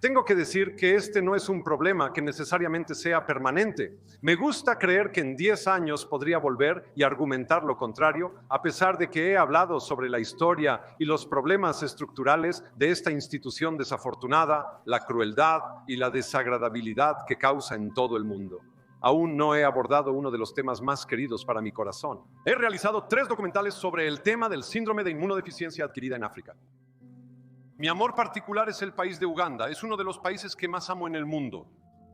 [SPEAKER 9] Tengo que decir que este no es un problema que necesariamente sea permanente. Me gusta creer que en 10 años podría volver y argumentar lo contrario, a pesar de que he hablado sobre la historia y los problemas estructurales de esta institución desafortunada, la crueldad y la desagradabilidad que causa en todo el mundo. Aún no he abordado uno de los temas más queridos para mi corazón. He realizado 3 documentales sobre el tema del síndrome de inmunodeficiencia adquirida en África. Mi amor particular es el país de Uganda. Es uno de los países que más amo en el mundo.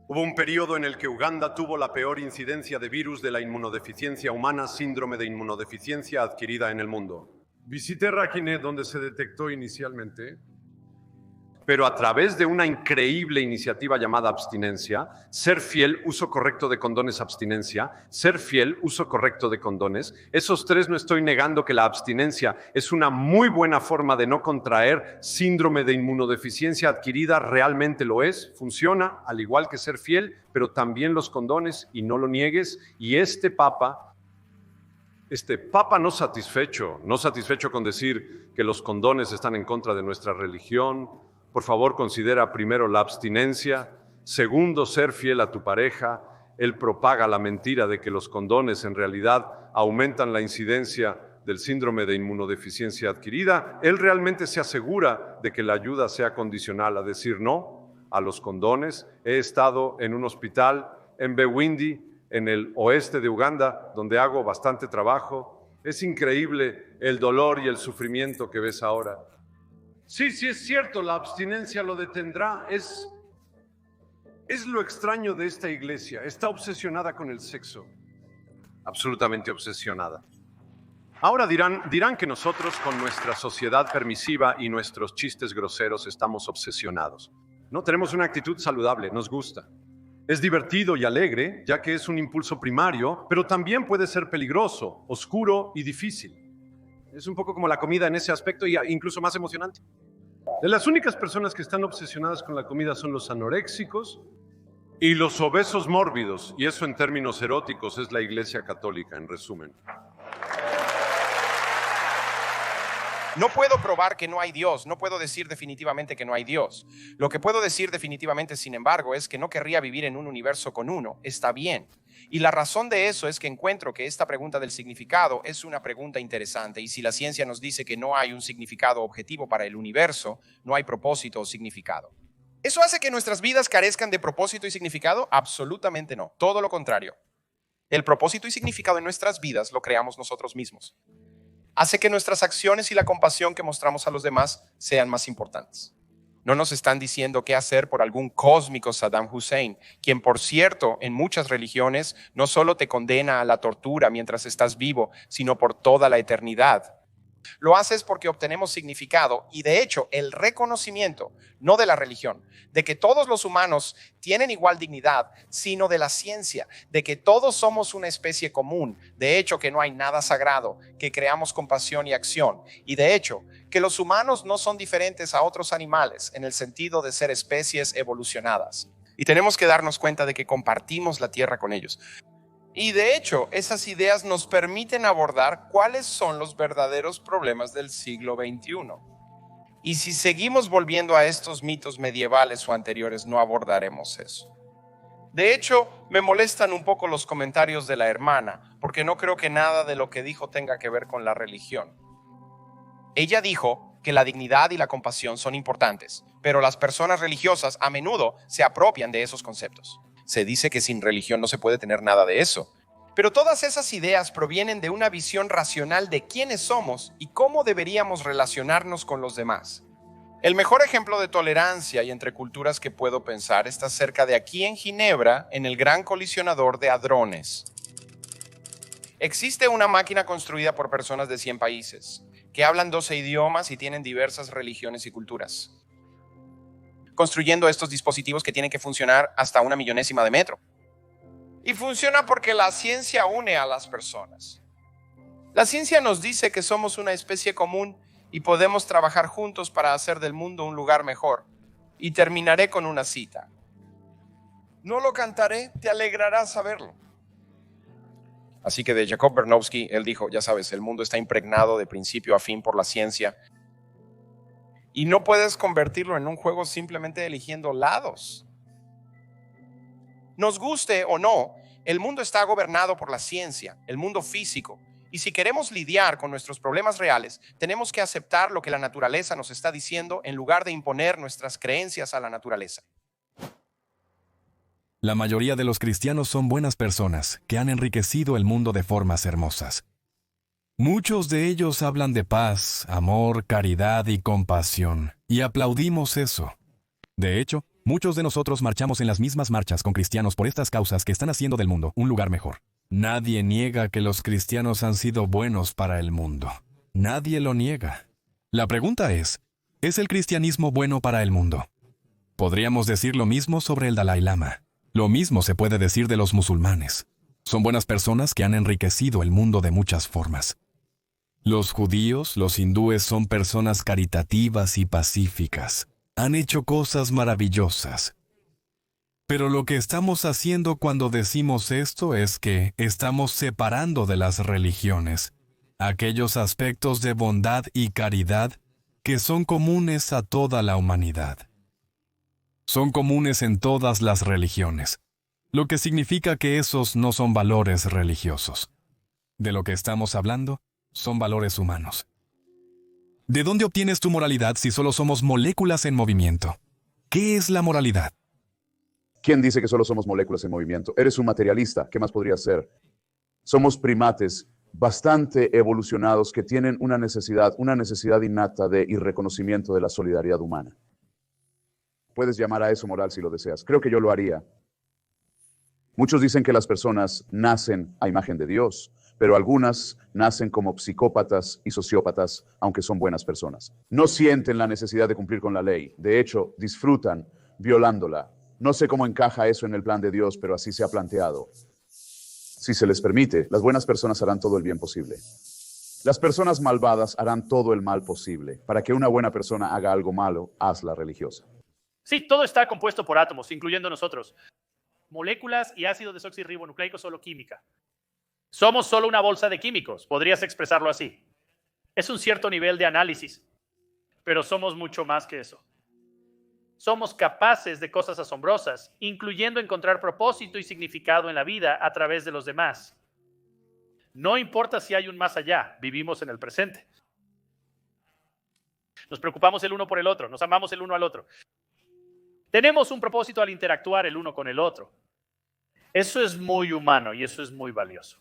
[SPEAKER 9] Hubo un periodo en el que Uganda tuvo la peor incidencia de virus de la inmunodeficiencia humana, síndrome de inmunodeficiencia adquirida en el mundo. Visité Rakhine, donde se detectó inicialmente, pero a través de una increíble iniciativa llamada abstinencia, ser fiel, uso correcto de condones, abstinencia, ser fiel, uso correcto de condones, esos 3 no estoy negando que la abstinencia es una muy buena forma de no contraer síndrome de inmunodeficiencia adquirida, realmente lo es, funciona, al igual que ser fiel, pero también los condones, y no lo niegues, y este Papa no satisfecho con decir que los condones están en contra de nuestra religión. Por favor, considera primero la abstinencia, segundo, ser fiel a tu pareja. Él propaga la mentira de que los condones en realidad aumentan la incidencia del síndrome de inmunodeficiencia adquirida. Él realmente se asegura de que la ayuda sea condicional a decir no a los condones. He estado en un hospital en Bwindi, en el oeste de Uganda, donde hago bastante trabajo. Es increíble el dolor y el sufrimiento que ves ahora. Sí, es cierto, la abstinencia lo detendrá. Es lo extraño de esta iglesia. Está obsesionada con el sexo. Absolutamente obsesionada. Ahora dirán que nosotros con nuestra sociedad permisiva y nuestros chistes groseros estamos obsesionados. No tenemos una actitud saludable, nos gusta. Es divertido y alegre, ya que es un impulso primario, pero también puede ser peligroso, oscuro y difícil. Es un poco como la comida en ese aspecto y incluso más emocionante. De las únicas personas que están obsesionadas con la comida son los anoréxicos y los obesos mórbidos, y eso en términos eróticos es la Iglesia Católica, en resumen.
[SPEAKER 10] No puedo probar que no hay Dios, no puedo decir definitivamente que no hay Dios. Lo que puedo decir definitivamente, sin embargo, es que no querría vivir en un universo con uno. Está bien. Y la razón de eso es que encuentro que esta pregunta del significado es una pregunta interesante. Y si la ciencia nos dice que no hay un significado objetivo para el universo, no hay propósito o significado. ¿Eso hace que nuestras vidas carezcan de propósito y significado? Absolutamente no. Todo lo contrario. El propósito y significado en nuestras vidas lo creamos nosotros mismos. Hace que nuestras acciones y la compasión que mostramos a los demás sean más importantes. No nos están diciendo qué hacer por algún cósmico Saddam Hussein, quien, por cierto, en muchas religiones no solo te condena a la tortura mientras estás vivo, sino por toda la eternidad. Lo haces porque obtenemos significado y, de hecho, el reconocimiento, no de la religión, de que todos los humanos tienen igual dignidad, sino de la ciencia, de que todos somos una especie común, de hecho que no hay nada sagrado, que creamos compasión y acción, y de hecho que los humanos no son diferentes a otros animales en el sentido de ser especies evolucionadas. Y tenemos que darnos cuenta de que compartimos la tierra con ellos. Y de hecho, esas ideas nos permiten abordar cuáles son los verdaderos problemas del siglo XXI. Y si seguimos volviendo a estos mitos medievales o anteriores, no abordaremos eso. De hecho, me molestan un poco los comentarios de la hermana, porque no creo que nada de lo que dijo tenga que ver con la religión. Ella dijo que la dignidad y la compasión son importantes, pero las personas religiosas a menudo se apropian de esos conceptos. Se dice que sin religión no se puede tener nada de eso. Pero todas esas ideas provienen de una visión racional de quiénes somos y cómo deberíamos relacionarnos con los demás. El mejor ejemplo de tolerancia y entre culturas que puedo pensar está cerca de aquí en Ginebra, en el Gran Colisionador de Hadrones. Existe una máquina construida por personas de 100 países, que hablan 12 idiomas y tienen diversas religiones y culturas, construyendo estos dispositivos que tienen que funcionar hasta 1 millonésima de metro. Y funciona porque la ciencia une a las personas. La ciencia nos dice que somos una especie común y podemos trabajar juntos para hacer del mundo un lugar mejor. Y terminaré con una cita. No lo cantaré, te alegrará saberlo. Así que de Jacob Bernowski, él dijo, ya sabes, el mundo está impregnado de principio a fin por la ciencia. Y no puedes convertirlo en un juego simplemente eligiendo lados. Nos guste o no, el mundo está gobernado por la ciencia, el mundo físico. Y si queremos lidiar con nuestros problemas reales, tenemos que aceptar lo que la naturaleza nos está diciendo en lugar de imponer nuestras creencias a la naturaleza.
[SPEAKER 1] La mayoría de los cristianos son buenas personas que han enriquecido el mundo de formas hermosas. Muchos de ellos hablan de paz, amor, caridad y compasión, y aplaudimos eso. De hecho, muchos de nosotros marchamos en las mismas marchas con cristianos por estas causas que están haciendo del mundo un lugar mejor. Nadie niega que los cristianos han sido buenos para el mundo. Nadie lo niega. La pregunta ¿es el cristianismo bueno para el mundo? Podríamos decir lo mismo sobre el Dalai Lama. Lo mismo se puede decir de los musulmanes. Son buenas personas que han enriquecido el mundo de muchas formas. Los judíos, los hindúes son personas caritativas y pacíficas. Han hecho cosas maravillosas. Pero lo que estamos haciendo cuando decimos esto es que estamos separando de las religiones aquellos aspectos de bondad y caridad que son comunes a toda la humanidad. Son comunes en todas las religiones, lo que significa que esos no son valores religiosos. De lo que estamos hablando son valores humanos. ¿De dónde obtienes tu moralidad si solo somos moléculas en movimiento? ¿Qué es la moralidad?
[SPEAKER 3] ¿Quién dice que solo somos moléculas en movimiento? Eres un materialista. ¿Qué más podría ser? Somos primates bastante evolucionados que tienen una necesidad innata de y reconocimiento de la solidaridad humana. Puedes llamar a eso moral si lo deseas. Creo que yo lo haría. Muchos dicen que las personas nacen a imagen de Dios, pero algunas nacen como psicópatas y sociópatas, aunque son buenas personas. No sienten la necesidad de cumplir con la ley. De hecho, disfrutan violándola. No sé cómo encaja eso en el plan de Dios, pero así se ha planteado. Si se les permite, las buenas personas harán todo el bien posible. Las personas malvadas harán todo el mal posible. Para que una buena persona haga algo malo, hazla religiosa.
[SPEAKER 11] Sí, todo está compuesto por átomos, incluyendo nosotros. Moléculas y ácido desoxirribonucleico solo química. Somos solo una bolsa de químicos, podrías expresarlo así. Es un cierto nivel de análisis, pero somos mucho más que eso. Somos capaces de cosas asombrosas, incluyendo encontrar propósito y significado en la vida a través de los demás. No importa si hay un más allá, vivimos en el presente. Nos preocupamos el uno por el otro, nos amamos el uno al otro. Tenemos un propósito al interactuar el uno con el otro. Eso es muy humano y eso es muy valioso.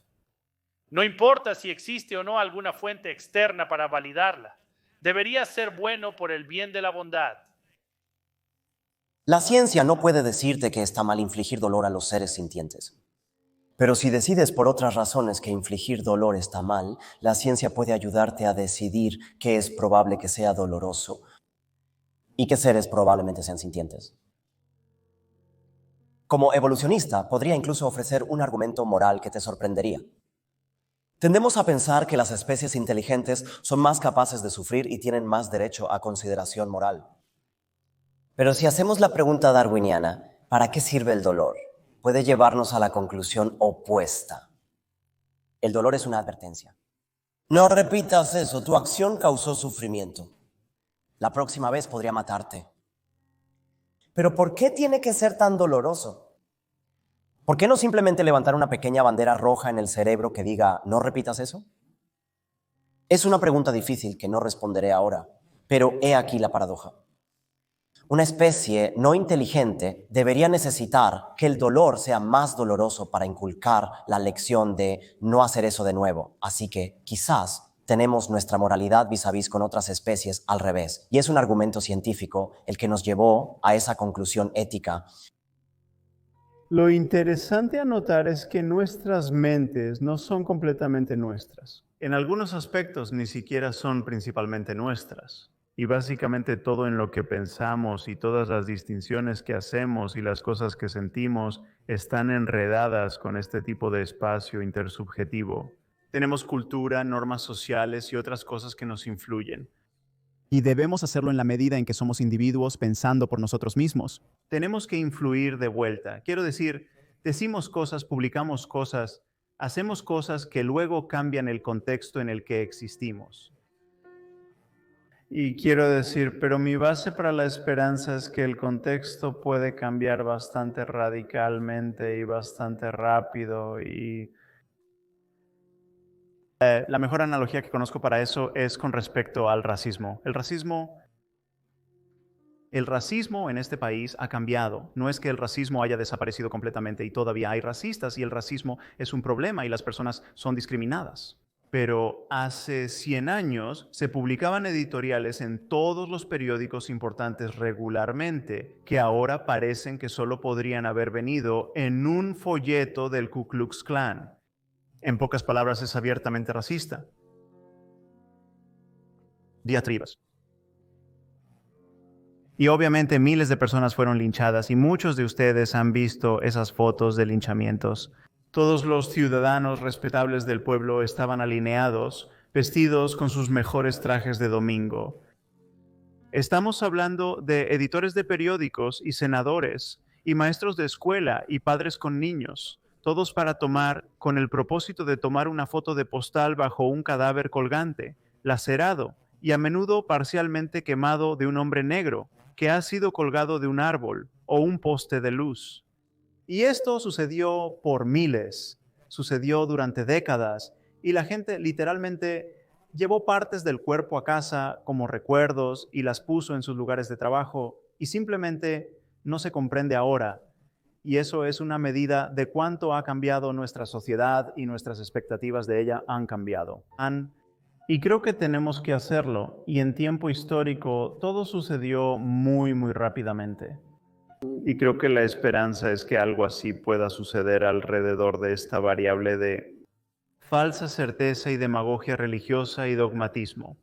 [SPEAKER 11] No importa si existe o no alguna fuente externa para validarla. Debería ser bueno por el bien de la bondad.
[SPEAKER 5] La ciencia no puede decirte que está mal infligir dolor a los seres sintientes. Pero si decides por otras razones que infligir dolor está mal, la ciencia puede ayudarte a decidir qué es probable que sea doloroso y qué seres probablemente sean sintientes. Como evolucionista, podría incluso ofrecer un argumento moral que te sorprendería. Tendemos a pensar que las especies inteligentes son más capaces de sufrir y tienen más derecho a consideración moral. Pero si hacemos la pregunta darwiniana, ¿para qué sirve el dolor?, puede llevarnos a la conclusión opuesta. El dolor es una advertencia. No repitas eso, tu acción causó sufrimiento. La próxima vez podría matarte. ¿Pero por qué tiene que ser tan doloroso? ¿Por qué no simplemente levantar una pequeña bandera roja en el cerebro que diga, no repitas eso? Es una pregunta difícil que no responderé ahora, pero he aquí la paradoja. Una especie no inteligente debería necesitar que el dolor sea más doloroso para inculcar la lección de no hacer eso de nuevo. Así que quizás tenemos nuestra moralidad vis a vis con otras especies al revés. Y es un argumento científico el que nos llevó a esa conclusión ética.
[SPEAKER 2] Lo interesante a notar es que nuestras mentes no son completamente nuestras. En algunos aspectos ni siquiera son principalmente nuestras. Y básicamente todo en lo que pensamos y todas las distinciones que hacemos y las cosas que sentimos están enredadas con este tipo de espacio intersubjetivo. Tenemos cultura, normas sociales y otras cosas que nos influyen.
[SPEAKER 12] Y debemos hacerlo en la medida en que somos individuos pensando por nosotros mismos.
[SPEAKER 2] Tenemos que influir de vuelta. Quiero decir, decimos cosas, publicamos cosas, hacemos cosas que luego cambian el contexto en el que existimos. Y quiero decir, pero mi base para la esperanza es que el contexto puede cambiar bastante radicalmente y bastante rápido. Y la mejor analogía que conozco para eso es con respecto al racismo. El racismo en este país ha cambiado. No es que el racismo haya desaparecido completamente y todavía hay racistas y el racismo es un problema y las personas son discriminadas. Pero hace 100 años se publicaban editoriales en todos los periódicos importantes regularmente, que ahora parecen que solo podrían haber venido en un folleto del Ku Klux Klan. En pocas palabras, es abiertamente racista. Diatribas. Y obviamente miles de personas fueron linchadas y muchos de ustedes han visto esas fotos de linchamientos. Todos los ciudadanos respetables del pueblo estaban alineados, vestidos con sus mejores trajes de domingo. Estamos hablando de editores de periódicos y senadores, y maestros de escuela y padres con niños, todos para tomar, con el propósito de tomar una foto de postal bajo un cadáver colgante, lacerado y a menudo parcialmente quemado de un hombre negro que ha sido colgado de un árbol o un poste de luz. Y esto sucedió por miles, sucedió durante décadas, y la gente literalmente llevó partes del cuerpo a casa como recuerdos y las puso en sus lugares de trabajo, y simplemente no se comprende ahora. Y eso es una medida de cuánto ha cambiado nuestra sociedad y nuestras expectativas de ella han cambiado. Y creo que tenemos que hacerlo, y en tiempo histórico todo sucedió muy rápidamente. Y creo que la esperanza es que algo así pueda suceder alrededor de esta variable de falsa certeza y demagogia religiosa y dogmatismo.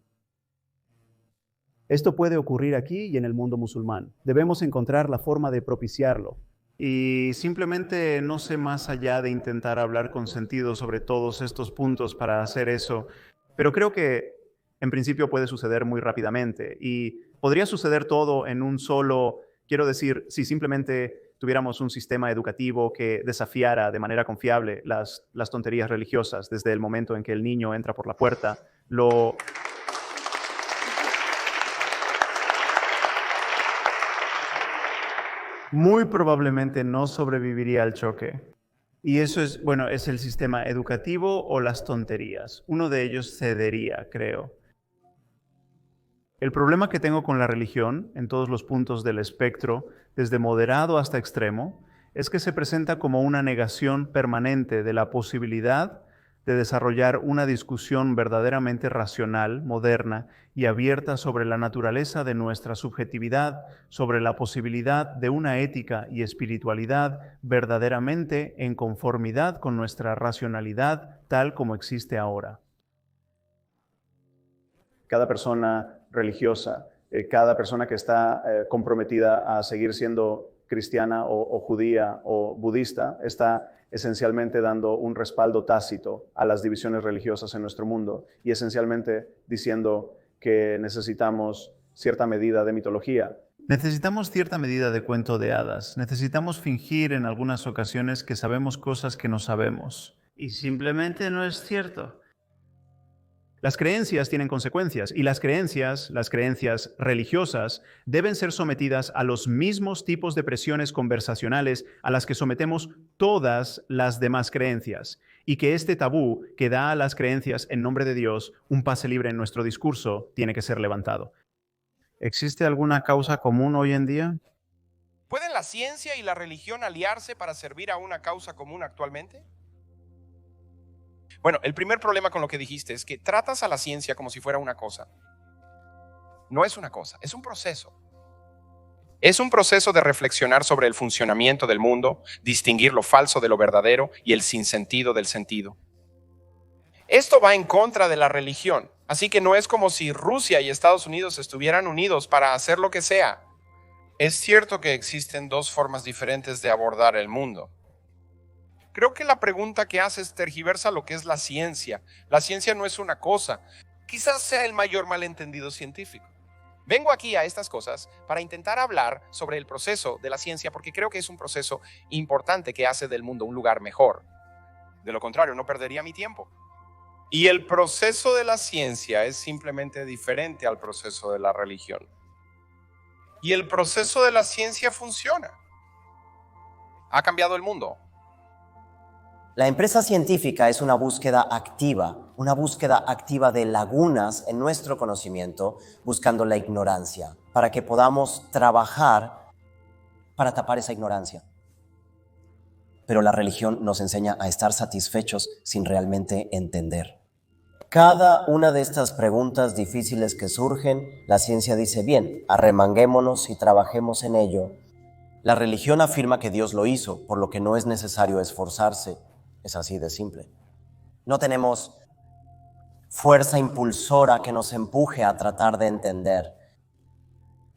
[SPEAKER 12] Esto puede ocurrir aquí y en el mundo musulmán. Debemos encontrar la forma de propiciarlo.
[SPEAKER 2] Y simplemente no sé más allá de intentar hablar con sentido sobre todos estos puntos para hacer eso, pero creo que en principio puede suceder muy rápidamente y podría suceder todo en un solo, quiero decir, si simplemente tuviéramos un sistema educativo que desafiara de manera confiable las tonterías religiosas desde el momento en que el niño entra por la puerta, muy probablemente no sobreviviría al choque. Y eso es, bueno, es el sistema educativo o las tonterías. Uno de ellos cedería, creo. El problema que tengo con la religión, en todos los puntos del espectro, desde moderado hasta extremo, es que se presenta como una negación permanente de la posibilidad de desarrollar una discusión verdaderamente racional, moderna y abierta sobre la naturaleza de nuestra subjetividad, sobre la posibilidad de una ética y espiritualidad verdaderamente en conformidad con nuestra racionalidad tal como existe ahora.
[SPEAKER 12] Cada persona religiosa, cada persona que está comprometida a seguir siendo cristiana o judía o budista, está esencialmente dando un respaldo tácito a las divisiones religiosas en nuestro mundo y esencialmente diciendo que necesitamos cierta medida de mitología.
[SPEAKER 2] Necesitamos cierta medida de cuento de hadas. Necesitamos fingir en algunas ocasiones que sabemos cosas que no sabemos. Y simplemente no es cierto.
[SPEAKER 12] Las creencias tienen consecuencias y las creencias religiosas, deben ser sometidas a los mismos tipos de presiones conversacionales a las que sometemos todas las demás creencias, y que este tabú que da a las creencias en nombre de Dios un pase libre en nuestro discurso tiene que ser levantado.
[SPEAKER 2] ¿Existe alguna causa común hoy en día?
[SPEAKER 10] ¿Pueden la ciencia y la religión aliarse para servir a una causa común actualmente? Bueno, el primer problema con lo que dijiste es que tratas a la ciencia como si fuera una cosa. No es una cosa, es un proceso. Es un proceso de reflexionar sobre el funcionamiento del mundo, distinguir lo falso de lo verdadero y el sinsentido del sentido. Esto va en contra de la religión, así que no es como si Rusia y Estados Unidos estuvieran unidos para hacer lo que sea. Es cierto que existen dos formas diferentes de abordar el mundo. Creo que la pregunta que haces tergiversa lo que es la ciencia. La ciencia no es una cosa. Quizás sea el mayor malentendido científico. Vengo aquí a estas cosas para intentar hablar sobre el proceso de la ciencia porque creo que es un proceso importante que hace del mundo un lugar mejor. De lo contrario, no perdería mi tiempo. Y el proceso de la ciencia es simplemente diferente al proceso de la religión. Y el proceso de la ciencia funciona. Ha cambiado el mundo.
[SPEAKER 5] La empresa científica es una búsqueda activa de lagunas en nuestro conocimiento, buscando la ignorancia, para que podamos trabajar para tapar esa ignorancia. Pero la religión nos enseña a estar satisfechos sin realmente entender. Cada una de estas preguntas difíciles que surgen, la ciencia dice, bien, arremanguémonos y trabajemos en ello. La religión afirma que Dios lo hizo, por lo que no es necesario esforzarse. Es así de simple. No tenemos fuerza impulsora que nos empuje a tratar de entender.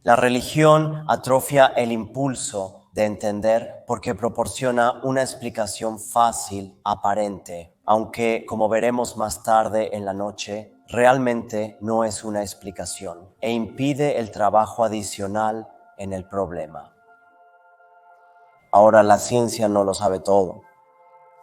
[SPEAKER 5] La religión atrofia el impulso de entender porque proporciona una explicación fácil, aparente, aunque, como veremos más tarde en la noche, realmente no es una explicación e impide el trabajo adicional en el problema. Ahora, la ciencia no lo sabe todo.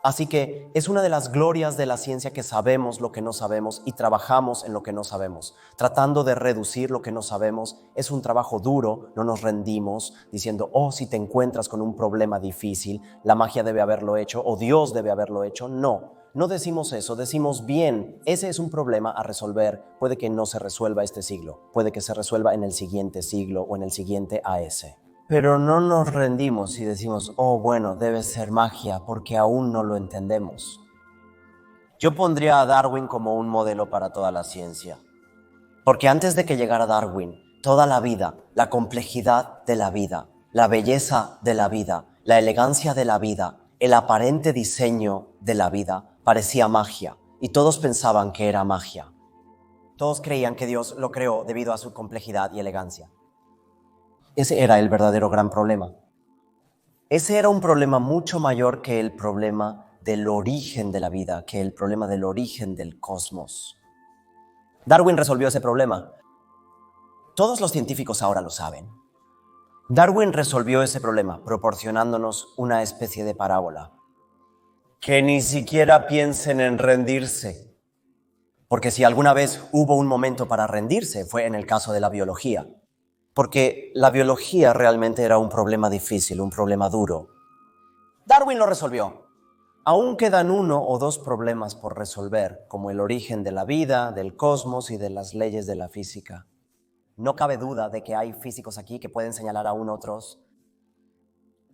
[SPEAKER 5] Así que es una de las glorias de la ciencia que sabemos lo que no sabemos y trabajamos en lo que no sabemos. Tratando de reducir lo que no sabemos es un trabajo duro, no nos rendimos diciendo, si te encuentras con un problema difícil, la magia debe haberlo hecho o Dios debe haberlo hecho. No decimos eso, decimos bien, ese es un problema a resolver. Puede que no se resuelva este siglo, puede que se resuelva en el siguiente siglo o en el siguiente a ese. Pero no nos rendimos y decimos, bueno, debe ser magia porque aún no lo entendemos. Yo pondría a Darwin como un modelo para toda la ciencia. Porque antes de que llegara Darwin, toda la vida, la complejidad de la vida, la belleza de la vida, la elegancia de la vida, el aparente diseño de la vida parecía magia y todos pensaban que era magia. Todos creían que Dios lo creó debido a su complejidad y elegancia. Ese era el verdadero gran problema. Ese era un problema mucho mayor que el problema del origen de la vida, que el problema del origen del cosmos. Darwin resolvió ese problema. Todos los científicos ahora lo saben. Darwin resolvió ese problema proporcionándonos una especie de parábola. Que ni siquiera piensen en rendirse. Porque si alguna vez hubo un momento para rendirse, fue en el caso de la biología. Porque la biología realmente era un problema difícil, un problema duro. Darwin lo resolvió. Aún quedan 1 o 2 problemas por resolver, como el origen de la vida, del cosmos y de las leyes de la física. No cabe duda de que hay físicos aquí que pueden señalar aún otros.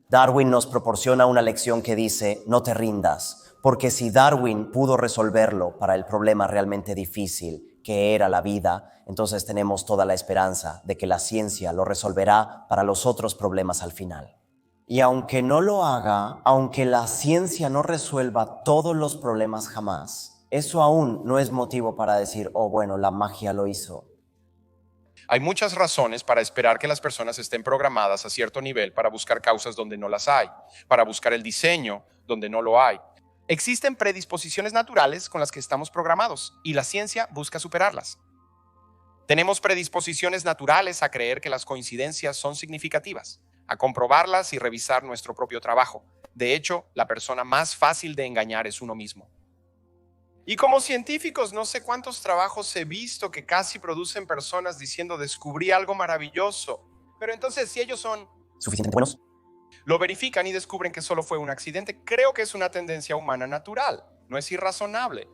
[SPEAKER 5] Darwin nos proporciona una lección que dice, no te rindas, porque si Darwin pudo resolverlo para el problema realmente difícil, que era la vida, entonces tenemos toda la esperanza de que la ciencia lo resolverá para los otros problemas al final. Y aunque no lo haga, aunque la ciencia no resuelva todos los problemas jamás, eso aún no es motivo para decir, oh bueno, la magia lo hizo.
[SPEAKER 10] Hay muchas razones para esperar que las personas estén programadas a cierto nivel para buscar causas donde no las hay, para buscar el diseño donde no lo hay. Existen predisposiciones naturales con las que estamos programados y la ciencia busca superarlas. Tenemos predisposiciones naturales a creer que las coincidencias son significativas, a comprobarlas y revisar nuestro propio trabajo. De hecho, la persona más fácil de engañar es uno mismo. Y como científicos, no sé cuántos trabajos he visto que casi producen personas diciendo descubrí algo maravilloso. Pero entonces, si ellos son
[SPEAKER 5] ¿suficientemente buenos?
[SPEAKER 10] Lo verifican y descubren que solo fue un accidente. Creo que es una tendencia humana natural. No es irrazonable.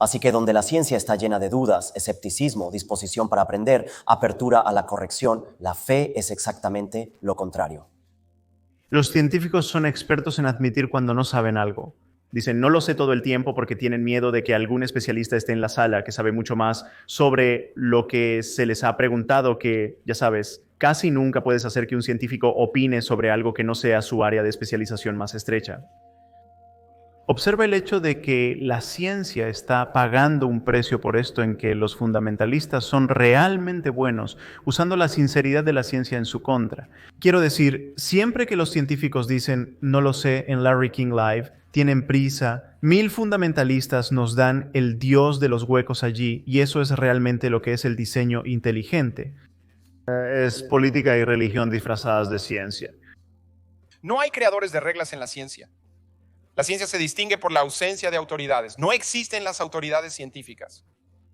[SPEAKER 5] Así que donde la ciencia está llena de dudas, escepticismo, disposición para aprender, apertura a la corrección, la fe es exactamente lo contrario.
[SPEAKER 12] Los científicos son expertos en admitir cuando no saben algo. Dicen, no lo sé todo el tiempo porque tienen miedo de que algún especialista esté en la sala que sabe mucho más sobre lo que se les ha preguntado, que, ya sabes, casi nunca puedes hacer que un científico opine sobre algo que no sea su área de especialización más estrecha. Observa el hecho de que la ciencia está pagando un precio por esto, en que los fundamentalistas son realmente buenos, usando la sinceridad de la ciencia en su contra. Quiero decir, siempre que los científicos dicen, no lo sé, en Larry King Live, tienen prisa, 1000 fundamentalistas nos dan el Dios de los huecos allí, y eso es realmente lo que es el diseño inteligente. Es política y religión disfrazadas de ciencia.
[SPEAKER 10] No hay creadores de reglas en la ciencia. La ciencia se distingue por la ausencia de autoridades. No existen las autoridades científicas.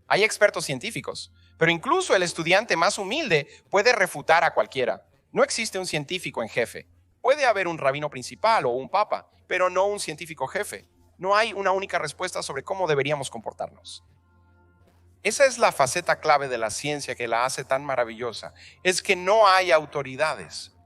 [SPEAKER 10] Hay expertos científicos, pero incluso el estudiante más humilde puede refutar a cualquiera. No existe un científico en jefe. Puede haber un rabino principal o un papa, pero no un científico jefe. No hay una única respuesta sobre cómo deberíamos comportarnos. Esa es la faceta clave de la ciencia que la hace tan maravillosa. Es que no hay autoridades.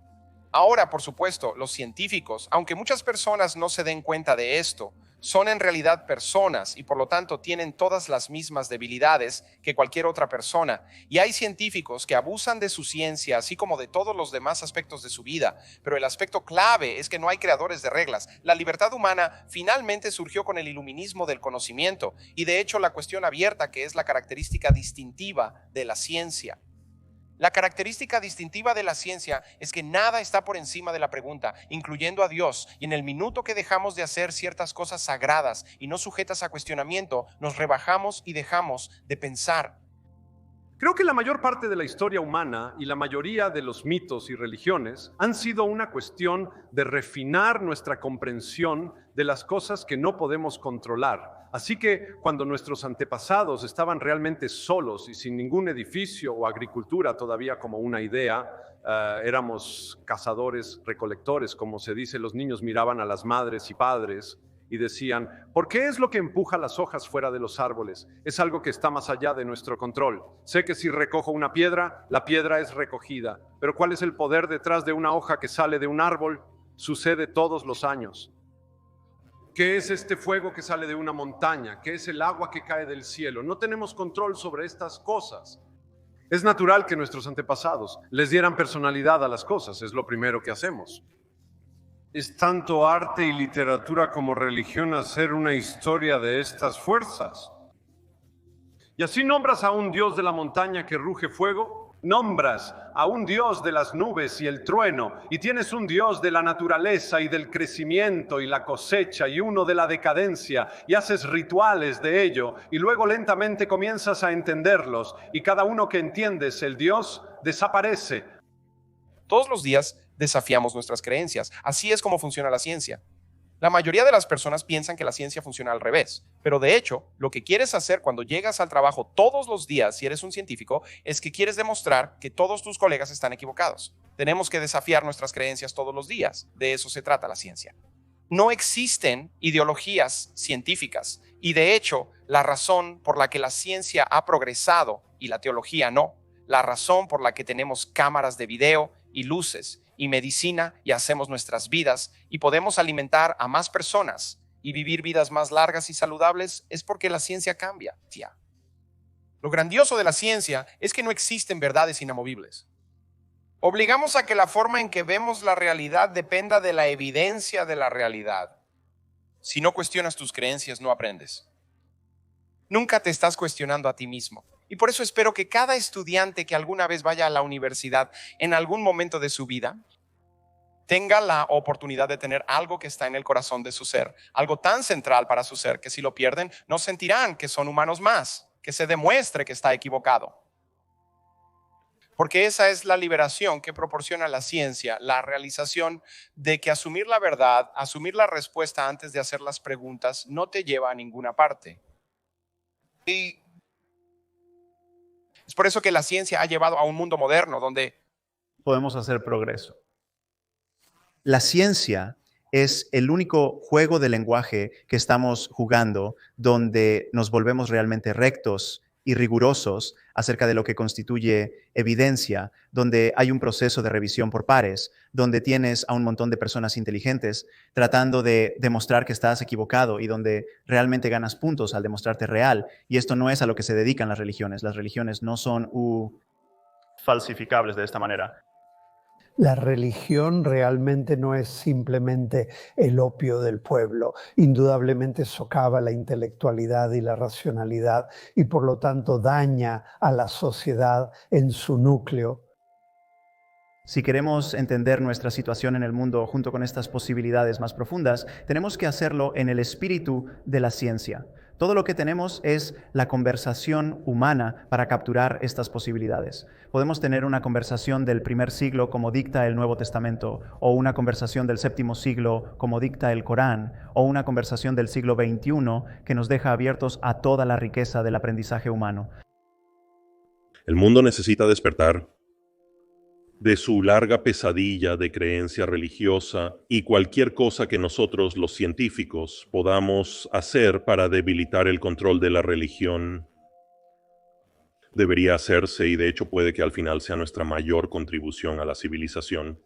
[SPEAKER 10] Ahora, por supuesto, los científicos, aunque muchas personas no se den cuenta de esto, son en realidad personas y por lo tanto tienen todas las mismas debilidades que cualquier otra persona. Y hay científicos que abusan de su ciencia, así como de todos los demás aspectos de su vida. Pero el aspecto clave es que no hay creadores de reglas. La libertad humana finalmente surgió con el iluminismo del conocimiento y de hecho la cuestión abierta, que es la característica distintiva de la ciencia. La característica distintiva de la ciencia es que nada está por encima de la pregunta, incluyendo a Dios, y en el minuto que dejamos de hacer ciertas cosas sagradas y no sujetas a cuestionamiento, nos rebajamos y dejamos de pensar.
[SPEAKER 9] Creo que la mayor parte de la historia humana y la mayoría de los mitos y religiones han sido una cuestión de refinar nuestra comprensión de las cosas que no podemos controlar. Así que cuando nuestros antepasados estaban realmente solos y sin ningún edificio o agricultura todavía como una idea, éramos cazadores, recolectores, como se dice, los niños miraban a las madres y padres y decían, ¿por qué es lo que empuja las hojas fuera de los árboles? Es algo que está más allá de nuestro control. Sé que si recojo una piedra, la piedra es recogida, pero ¿cuál es el poder detrás de una hoja que sale de un árbol? Sucede todos los años. ¿Qué es este fuego que sale de una montaña? ¿Qué es el agua que cae del cielo? No tenemos control sobre estas cosas. Es natural que nuestros antepasados les dieran personalidad a las cosas, es lo primero que hacemos. Es tanto arte y literatura como religión hacer una historia de estas fuerzas. Y así nombras a un dios de la montaña que ruge fuego, nombras a un dios de las nubes y el trueno, y tienes un dios de la naturaleza y del crecimiento y la cosecha, y uno de la decadencia, y haces rituales de ello, y luego lentamente comienzas a entenderlos, y cada uno que entiendes el dios desaparece.
[SPEAKER 10] Todos los días desafiamos nuestras creencias. Así es como funciona la ciencia. La mayoría de las personas piensan que la ciencia funciona al revés, pero de hecho, lo que quieres hacer cuando llegas al trabajo todos los días, si eres un científico, es que quieres demostrar que todos tus colegas están equivocados. Tenemos que desafiar nuestras creencias todos los días. De eso se trata la ciencia. No existen ideologías científicas y de hecho, la razón por la que la ciencia ha progresado y la teología no, la razón por la que tenemos cámaras de video y luces y medicina y hacemos nuestras vidas y podemos alimentar a más personas y vivir vidas más largas y saludables es porque la ciencia cambia. Lo grandioso de la ciencia es que no existen verdades inamovibles. Obligamos a que la forma en que vemos la realidad dependa de la evidencia de la realidad. Si no cuestionas tus creencias, no aprendes. Nunca te estás cuestionando a ti mismo. Y por eso espero que cada estudiante que alguna vez vaya a la universidad en algún momento de su vida tenga la oportunidad de tener algo que está en el corazón de su ser, algo tan central para su ser que si lo pierden no sentirán que son humanos más, que se demuestre que está equivocado. Porque esa es la liberación que proporciona la ciencia, la realización de que asumir la verdad, asumir la respuesta antes de hacer las preguntas no te lleva a ninguna parte. Y es por eso que la ciencia ha llevado a un mundo moderno donde
[SPEAKER 12] podemos hacer progreso. La ciencia es el único juego de lenguaje que estamos jugando donde nos volvemos realmente rectos y rigurosos acerca de lo que constituye evidencia, donde hay un proceso de revisión por pares, donde tienes a un montón de personas inteligentes tratando de demostrar que estás equivocado y donde realmente ganas puntos al demostrarte real. Y esto no es a lo que se dedican las religiones. Las religiones no son falsificables de esta manera.
[SPEAKER 6] La religión realmente no es simplemente el opio del pueblo. Indudablemente socava la intelectualidad y la racionalidad y por lo tanto daña a la sociedad en su núcleo.
[SPEAKER 12] Si queremos entender nuestra situación en el mundo junto con estas posibilidades más profundas, tenemos que hacerlo en el espíritu de la ciencia. Todo lo que tenemos es la conversación humana para capturar estas posibilidades. Podemos tener una conversación del primer siglo como dicta el Nuevo Testamento, o una conversación del séptimo siglo como dicta el Corán, o una conversación del siglo XXI que nos deja abiertos a toda la riqueza del aprendizaje humano.
[SPEAKER 13] El mundo necesita despertar de su larga pesadilla de creencia religiosa y cualquier cosa que nosotros, los científicos, podamos hacer para debilitar el control de la religión debería hacerse y de hecho puede que al final sea nuestra mayor contribución a la civilización.